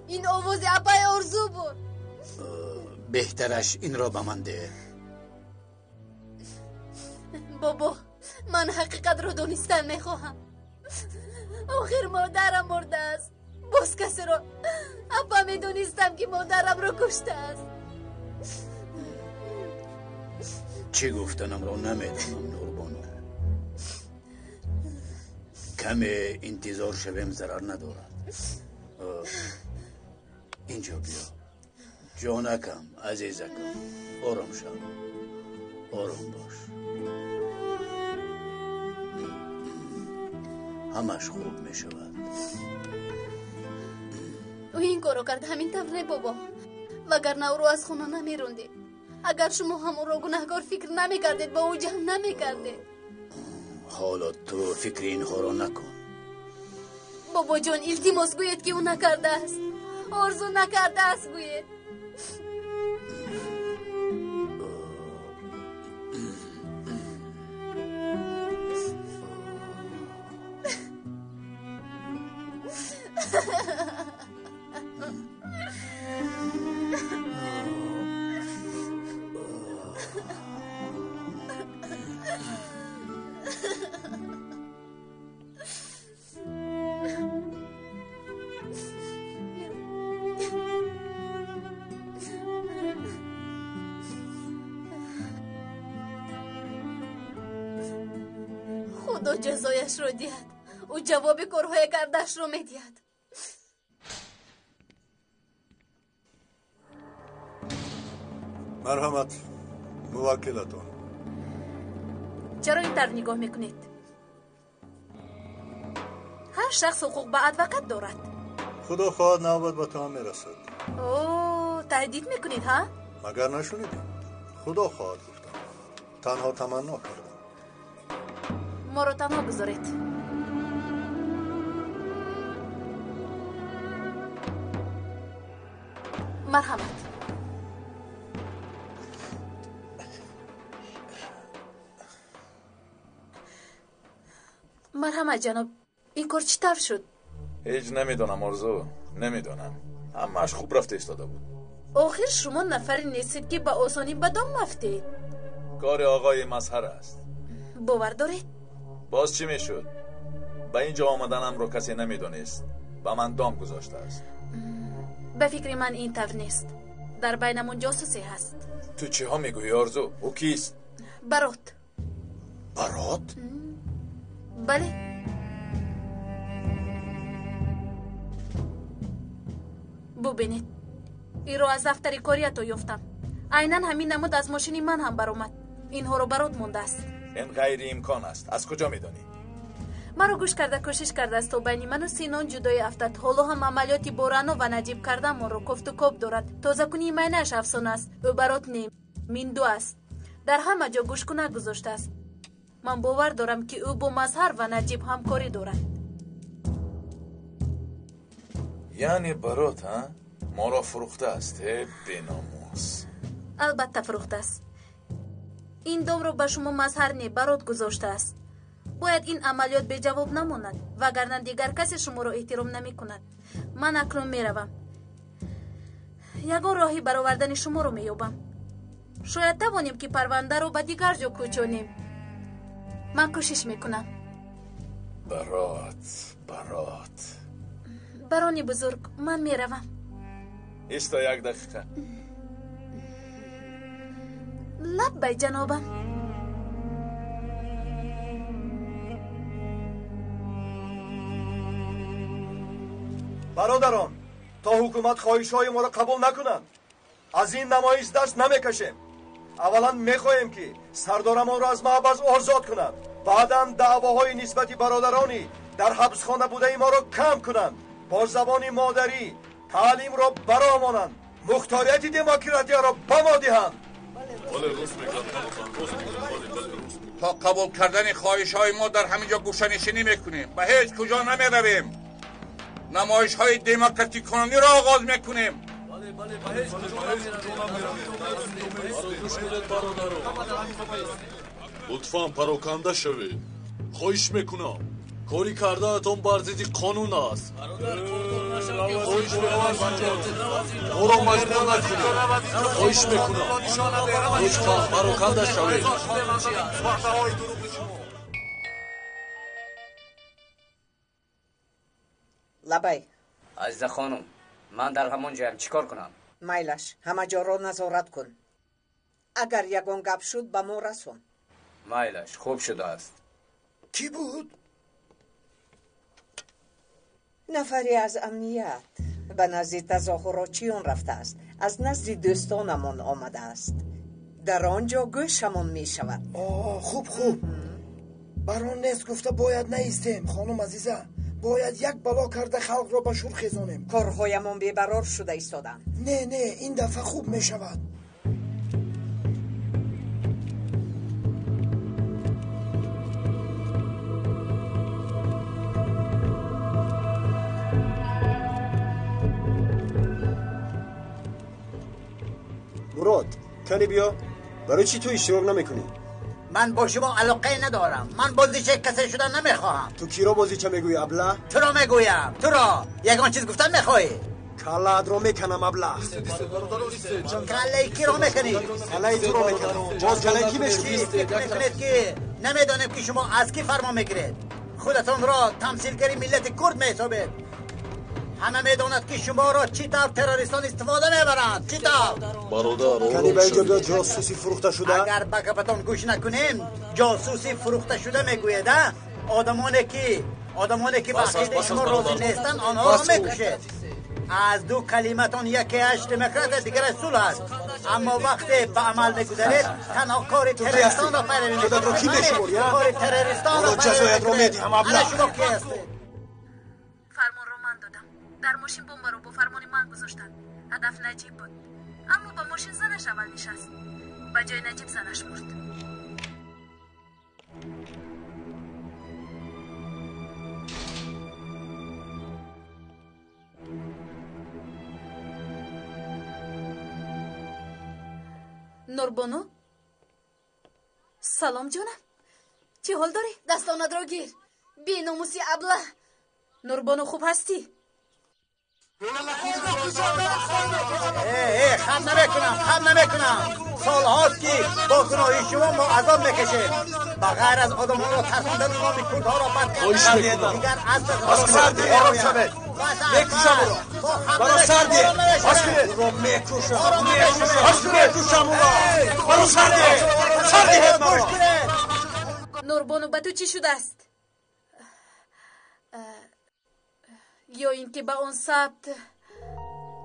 این آواز اپای ارزو بود. بهترش این را به من ده. بابا، من حقیقت رو دونستن میخواهم. آخر مادرم مرده است. باز کسی رو اپا میدونستم که مادرم رو کشته است. چی گفتنم رو نمیدونم نوربانو. کمی انتظار شویم ضرر ندارد. اینجا بیا جانکم، عزیزکم. آرام شو، آرام باش. همش خوب می شود. او این کارو کرد همین طور بابا، وگرنه او رو از خونه نمی روندید. اگر شما هم او رو گناهکار فکر نمی کردید با او جمع نمی کردید. حالا تو فکر اینها را نکن. بابا جان التماس گوید که او نکرده است. آرزو نکرده است گوید. خدا جزایش رو دید. او جواب کارهای کردش رو میدید. مرحمت، موکلتون. چرا این طرح نگاه میکنید؟ هر شخص حقوق به ادوکت دارد. خدا خواهد نوبت به تو هم میرسد. اوه، تهدید میکنید ها؟ مگر نشنیدید؟ خدا خواهد گفتم. تنها تمنا کردم. ما رو تنها بذارید. مرحمت. مرحمت جناب، این کار چی طرف شد؟ هیچ نمیدونم آرزو، نمیدونم. همش خوب رفته ایستاده بود. آخر شما نفری نیستید که به آسانی به دام رفتید. کار آقای مظهر است. باور دارید؟ باز چی میشد؟ به اینجا آمدنم رو کسی نمیدونست. به من دام گذاشته است. به فکر من این طور نیست. در بینمون جاسوسی هست. تو چی ها میگویی آرزو؟ او کیست؟ برات. برات؟ بله. ببینید، این رو از دفتر کاریاتو یافتم. عیناً همین نمود از ماشین من هم برآمد. اینها رو برات مونده است. این غیر امکان است. از کجا میدانی؟ مرا گوش کرده کوشش کرده است تا بین من و سینان جدای افتد. حالا هم عملیاتی بورانو و نجیب کردن ما رو کفت و کاب دارد. تازه کنی مینش افسانه است. او برات نیم من دو است. در همه جا گوش کنه گذاشته است. من باور دارم که او با مظهر و نجیب همکاری دارد. یعنی برات ها؟ ما را فروخته است. بی‌ناموس. البته فروخته است. این دام رو به شما مظهر نی برات گذاشته است. باید این عملیات به جواب نماند وگرنه دیگر کسی شما را احترام نمی کند. من اکنون می روم. یگان راهی برآوردن شما رو می یابم. شاید توانیم که پرونده رو به دیگر جا کوچانیم. من کوشش می کنم. برات برانی بزرگ، من می روم. ایستا یک دقیقه. لبی جنابم. برادران، تا حکومت خواهش‌های ما را قبول نکنند از این نمایش دست نمیکشیم. اولا میخواهیم که سردارمان را از محبس آزاد کنند، بعدا دعواهای نسبت برادرانی در حبسخانه بوده ما را کم کنند، با زبان مادری تعلیم را برامانند، مختاریت دموکراسی را به ما دهند. تا قبول کردن خواهش های ما در همینجا گوشه‌نشینی میکنیم و هیچ کجا نمیرویم. نمایش های دموکراتیک کنونی را آغاز میکنیم. لطفاً پراکنده شوید. خواهش میکنم. کاری کرده‌تان بر ضد قانون است. خواهش میکنم ما را مجبور نکنید. خواهش میکنم لطفاً پراکنده شوید. لبی عزیز خانم، من در همون جایم چیکار کنم؟ میلش همه جا را نظارت کن. اگر یگان گپ شد به ما رسون. میلش خوب شده است. کی بود؟ نفری از امنیت به نزد تظاهراتچیان رفته است. از نزد دوستانمان آمده است. در آنجا گوشمان می شود. خوب بران نیست گفته باید نیستیم. خانم عزیزه، باید یک بلا کرده خلق را به شور خیزانیم. کارهایمان بی‌قرار شده ایستادند. نه این دفعه خوب می شود. مراد کنی بیا. برای چی تو اشتراک نمیکنی؟ من با شما علاقه ندارم. من بازیچه کسی شدن نمیخواهم. تو کی را بازیچه میگویی ابله؟ تو را میگویم. تو را یگان چیز گفتن میخواهی؟ کلت را میکنم ابله. کله کی را میکنی؟ کله تو را میکنم. باز کله کی میشوی؟ میکنید که نمیدانم که شما از کی فرما میگیرید. خودتون را تمثیلگری ملت کرد میحسابید. همه میداند که شما را چی طور تروریستان استفاده میبرند. چی طور؟ برادر کنی به اینجا بیا جاسوسی فروخته شده؟ اگر به گپتان گوش نکنیم جاسوسی فروخته شده میگوید. آدمانی که با عقیده شما راضی نیستند آنها را میکشید. از دو کلمتان یکی اش دموکرات دیگر صلح است. اما وقتی به عمل میگذارید تنها کار تروریستان را پیروی میکنید. کار تروریستان را پیروی میکنید. الان شما کی هستید؟ فرمان رو من دادم. در ماشین بمب رو با فرمان من گذاشتن. هدف نجیب بود. اما با ماشین زنش اول نشست. به جای نجیب زنش مرد. نوربانو؟ سلام جانم. چی حال داری؟ دستانت را گیر. بیناموسی ابله. نوربانو خوب هستی؟ خم نمیکنم سال هاست که با گناهی شما ما عذاب میکشیم بغیر از آدم ها را ترسوندن نامی کردها را بد کردن دیگر از برا سردی آرام شده میکشم او را برا سردی رو میکشم او را برا سردی هد مرا نوربانو به تو چی شده است؟ یا اینکه به اون ثبت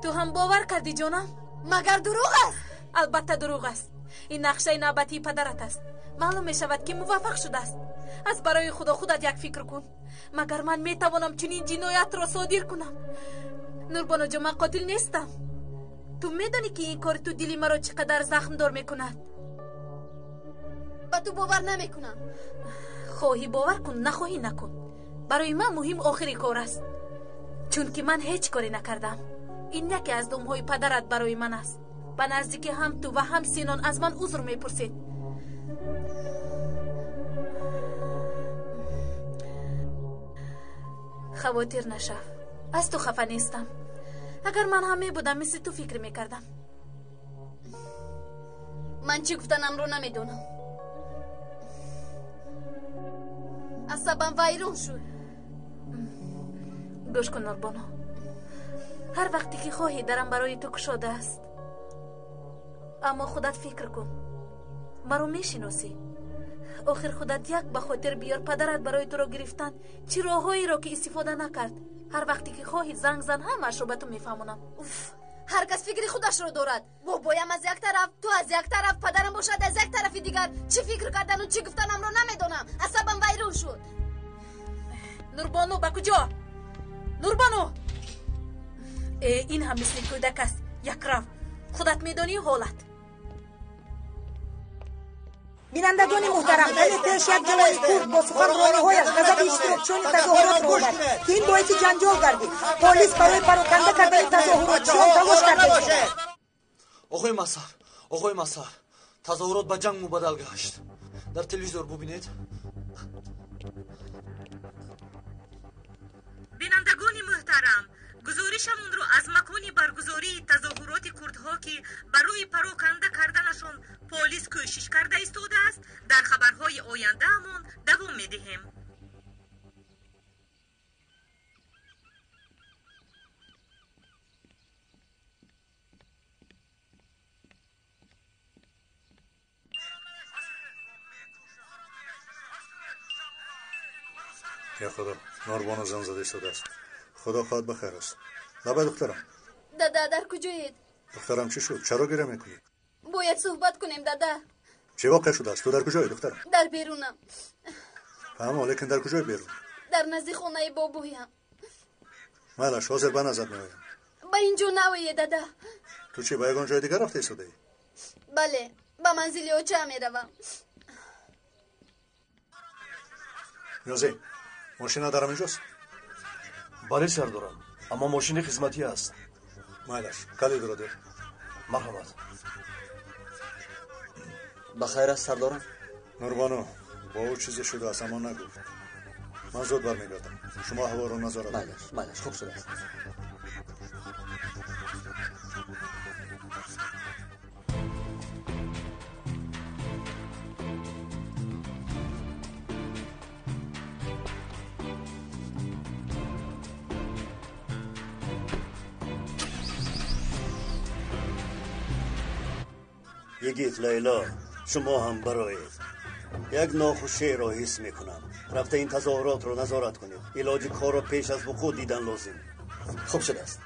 تو هم باور کردی جانم؟ مگر دروغ است؟ البته دروغ است. این نقشه نوبتی پدرت است. معلوم می شود که موفق شده است. از برای خدا خودت یک فکر کن. مگر من می توانم چنین جنایت را صادر کنم؟ نوربانو جان من قاتل نیستم. تو می دانی که این کار تو دلی مرا چقدر زخم دار می کند؟ با تو باور نمی کنم. خواهی باور کن نخواهی نکن. برای من مهم آخری کار است. چون که من هیچ کاری نکردم. این یکی از دمهای پدرت برای من است. به نزدیک هم تو و هم سینان از من عذر میپرسید. خواطر نشو. از تو خفه نیستم. اگر من هم میبودم مثل تو فکر میکردم. من چی گفتنم رو نمیدونم. عصبم ویرون شد. گوش کن نوربانو. هر وقتی که خواهی درم برای تو گشاده است. اما خودت فکر کن. مرا میشناسی. آخر خودت یک به خاطر بیار پدرت برای تو را گرفتن چی راههایی را که استفاده نکرد. هر وقتی که خواهی زنگ زن همش رو به تو میفهمونم. هر کس فکری خودش رو دارد. بابایم از یک طرف، تو از یک طرف، پدرم باشد از یک طرف دیگر. چی فکر کردن و چی گفتنم رو نمیدونم. عصبم ویرون شد. نوربانو به کجا؟ نوربانو این هم مثل کودک است. یک رفت. خودت میدانی حالت. بینندگان محترم ولی پیش یک جوانی کرد با سخنرانی‌هایش غضب اشتراکچیان تظاهرات را آورد که این باعث جنجال گردید. پلیس برای پراکنده کردن تظاهراتچیان تلاش کرده شد. آقای مسار تظاهرات به جنگ مبدل گشت. در تلویزیون ببینید. بینندگان محترم گزارشمون رو از مکان برگزاری تظاهرات کردها که برای پراکنده کردنشون پلیس کوشش کرده ایستاده است در خبرهای آینده همون دوام میدهیم. یا خدا نوربانو زن زده شده است. خدا خواهد بخیر است. لبه دخترم. دادا در کجایید؟ دخترم چی شد؟ چرا گریه میکنی؟ باید صحبت کنیم دادا. چه واقع شده است؟ تو در کجایی دخترم؟ در بیرونم. اما لیکن در کجای بیرون؟ در نزدیک خانه بابویم. مالش حاضر به نظر میآیم. با اینجا نویه دادا. تو چی به یگان جای دیگر رفته ایستاده ای؟ بله به منزل اوچه میروم. نیازی ماشین دارم اینجاست؟ بله سردارم اما ماشین خدمتی است. مالش کلی درو ده. مرحمت. بخیر است سردارم. نوربانو با او چیزی شده است اما نگفت. من زود برمیگردم. شما هوا رو نظارت کنید. مالش خوب شده است. یگیت لیلا شما هم برایید. یک ناخوشی را حس میکنم. رفته این تظاهرات رو نظارت کنید. علاج کار را پیش از وقوع دیدن لازم. خوب شده است.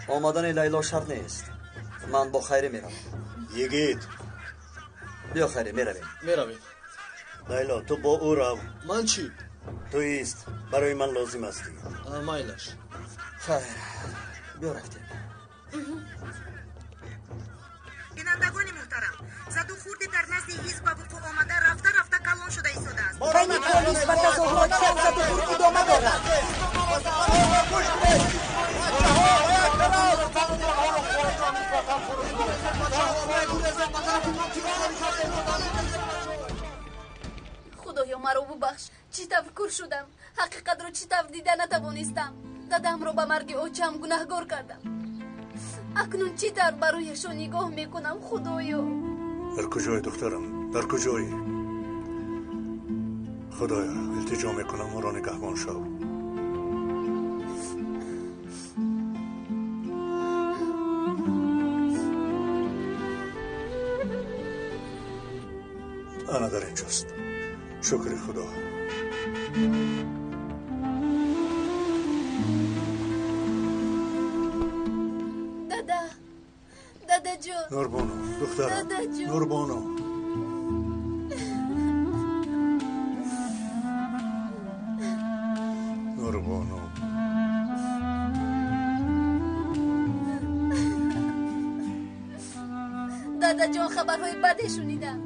آمدن لیلا شرط نیست. من با خیری میرم. یگیت بیا خیری میرویم. لیلا تو با او رو. من چی؟ تو ایست. برای من لازم هستی. مایلش خیر بیا رفتیم. بینندگان محترم زد و خورد در نزد حزب به وقوع آمده رفته کلان شده ایستاده است. بین پلیس و تظاهراتچیان زد و خورد ادامه دارد. خدایا مرا ببخش. چی طور کور شدم، حقیقت رو چی طور دیده نتوانستم. دادم رو به مرگ اوچم گناهگار کردم. اکنون چی طور برایشو نگاه میکنم خدایا؟ در کجای دخترم؟ در کجایی؟ خدایا التجا میکنم ما را نگهبان شو. انا در اینجاست. شکر خدا. دادا جون. نوربانو دخترم. نوربانو. نوربانو. دادا جون خبرهای بدی شنیدم.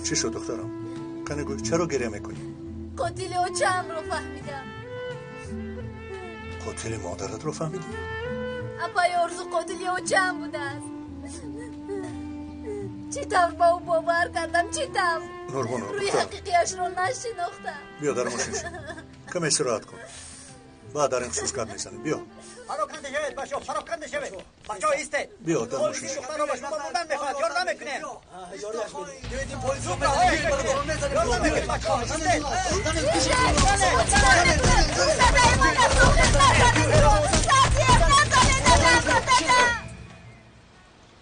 چی شد دخترم؟ کنه گوی چرا گریه میکنی؟ قاتل اوچم رو فهمیدم. قاتل مادرت رو فهمیدی؟ اپای ارزو قاتل اوچم بوده است. چی طور با او باور کردم؟ چی طور؟ نوربانو روی حقیقیش رو نشناختم. بیا در ماشین شد. کم استراحت کن. بعد در این خصوص کار میزنیم. بیا پراکنده شوید بچه ها، پراکنده شوید بچه ها ایسته. بیا در ماشین شد. دختر رو با شما بودن میخواد، یار نمیکنه. دیدیم پلیس رو یار نمیکنه بچه ها ایسته.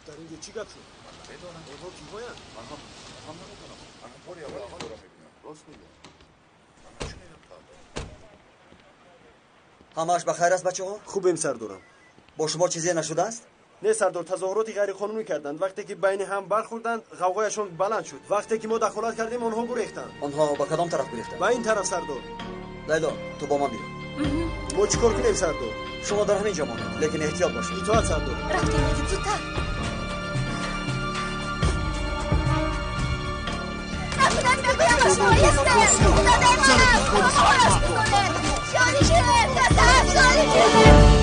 در اینجا چی گپ شد؟ اونها کی باید؟ همش بخیر است بچه ها؟ خوبیم سردارم. با شما چیزی نشده است؟ نه سردار، تظاهراتی غیر قانونی کردند. وقتی که بین هم برخوردند غوغایشون بلند شد. وقتی که ما دخالت کردیم آنها گریختند. آنها با کدام طرف گریختند؟ به این طرف سردار. لیلا تو با من بیا. ما چیکار کنیم سردار؟ شما در همین جا مانید، لیکن احتیاط باشید. اطاعت سردار. رفتیم دیگه زودتر. نمیدونم بگویم با شما ایسته. داده منم خواهرش میکنه. شادی شده داده شادی شده.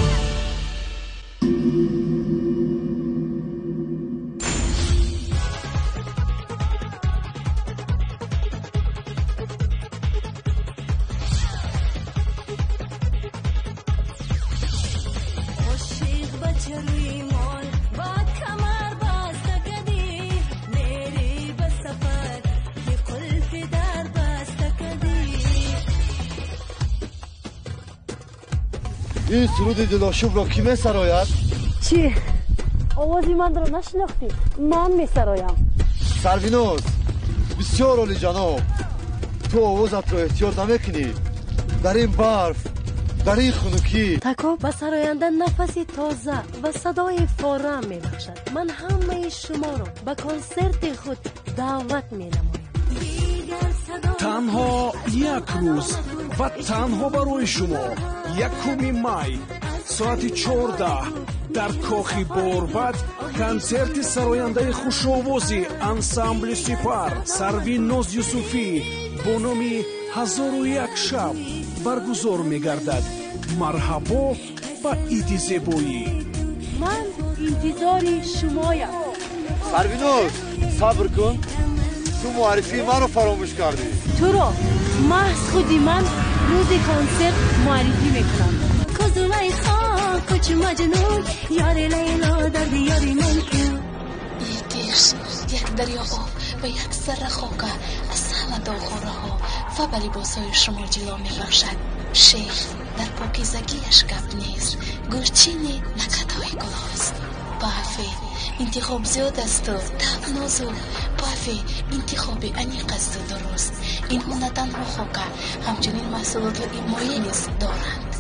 این سرود دلاشوب را کی می سراید؟ چی؟ آوازی من را نشناختی؟ من می سرایم. سروینوز بسیار عالی جناب، تو آوازت را احتیاط نمیکنی در این برف، در این خنکی. تکا به سراینده نفسی تازه و صدای فارم می بخشد. من همه شما را به کنسرت خود دعوت می نمایم. تنها یک روز و تنها برای شما 1 مای ساعت 14 در کاخ بوربد کنسرت سراینده خوش‌آوازی انسامبل سپر سروینوز یوسفی با نام 1001 شب برگزار می‌گردد. مرحبا با ایدی زیبایی. من انتظار شمایم. سروینوز صبر کن، تو معرفی من رو فراموش کردی. تو رو محض خودی من روز کنسرت معرفی میکنم. کزومای خان کچ مجنون یار لیلا در دیاری من کن. یک دریا آب و یک سر خاک از همه داغوره ها و به لباسهای شما جلو می بخشد. شیخ در پاکیزگیش گپ نیست، گرچینی نکتای گلاست. بافی انتخاب زیاد است و تب نازو. بافی انتخاب انیق است و درست. اینها نه تنها خاک همچنین محصولات ایمایی نیز دارند.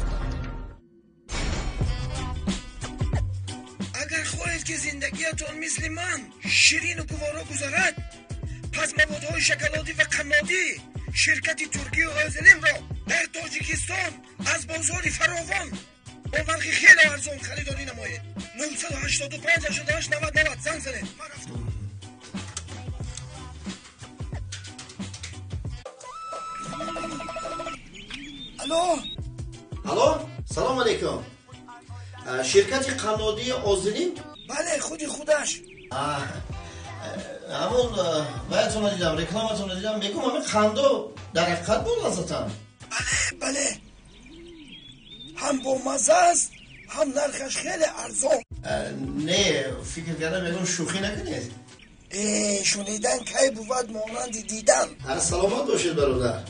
اگر خواهید که زندگیتان مثل من شیرین و گوارا گذرد، پس موادهای شکلاتی و قنادی شرکت ترکی و آزلیم را در تاجیکستان از بازار فراوان با نرخ خیلی ارزان خریداری نمایید. 985 88 90 90 زنگ زنید. الو سلام علیکم. شرکت قنادی آزلیم؟ بله خودش. همون بایدتون رو دیدم، رکلامتون رو دیدم. بگم همین خندو در حقیقت بود ازتن. بله هم با مزه است هم نرخش خیلی ارزان. نه فکر کردم میگم شوخی نکنید. شنیدن کی بود مانند دیدن. هر سلامت باشید برادر.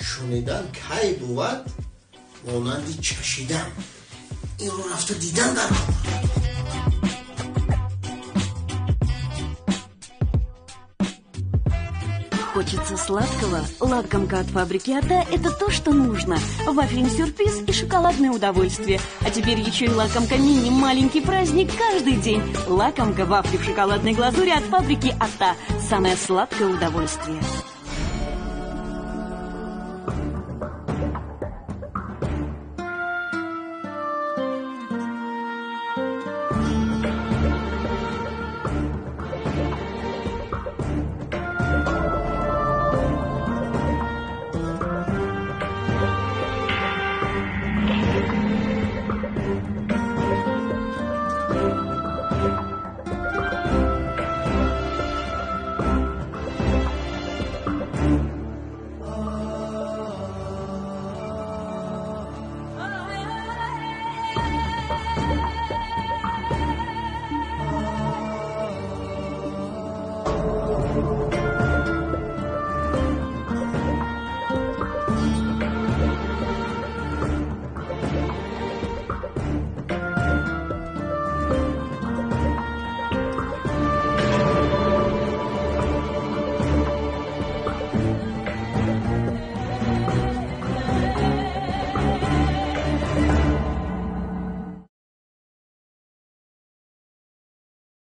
شنیدن کی بود مانند چشیدن. این رو رفته دیدن در Хочется сладкого? Лакомка от фабрики Ата – это то, что нужно. Вафельный сюрприз и шоколадное удовольствие. А теперь еще и лакомка мини – маленький праздник каждый день. Лакомка вафли в шоколадной глазури от фабрики Ата – самое сладкое удовольствие.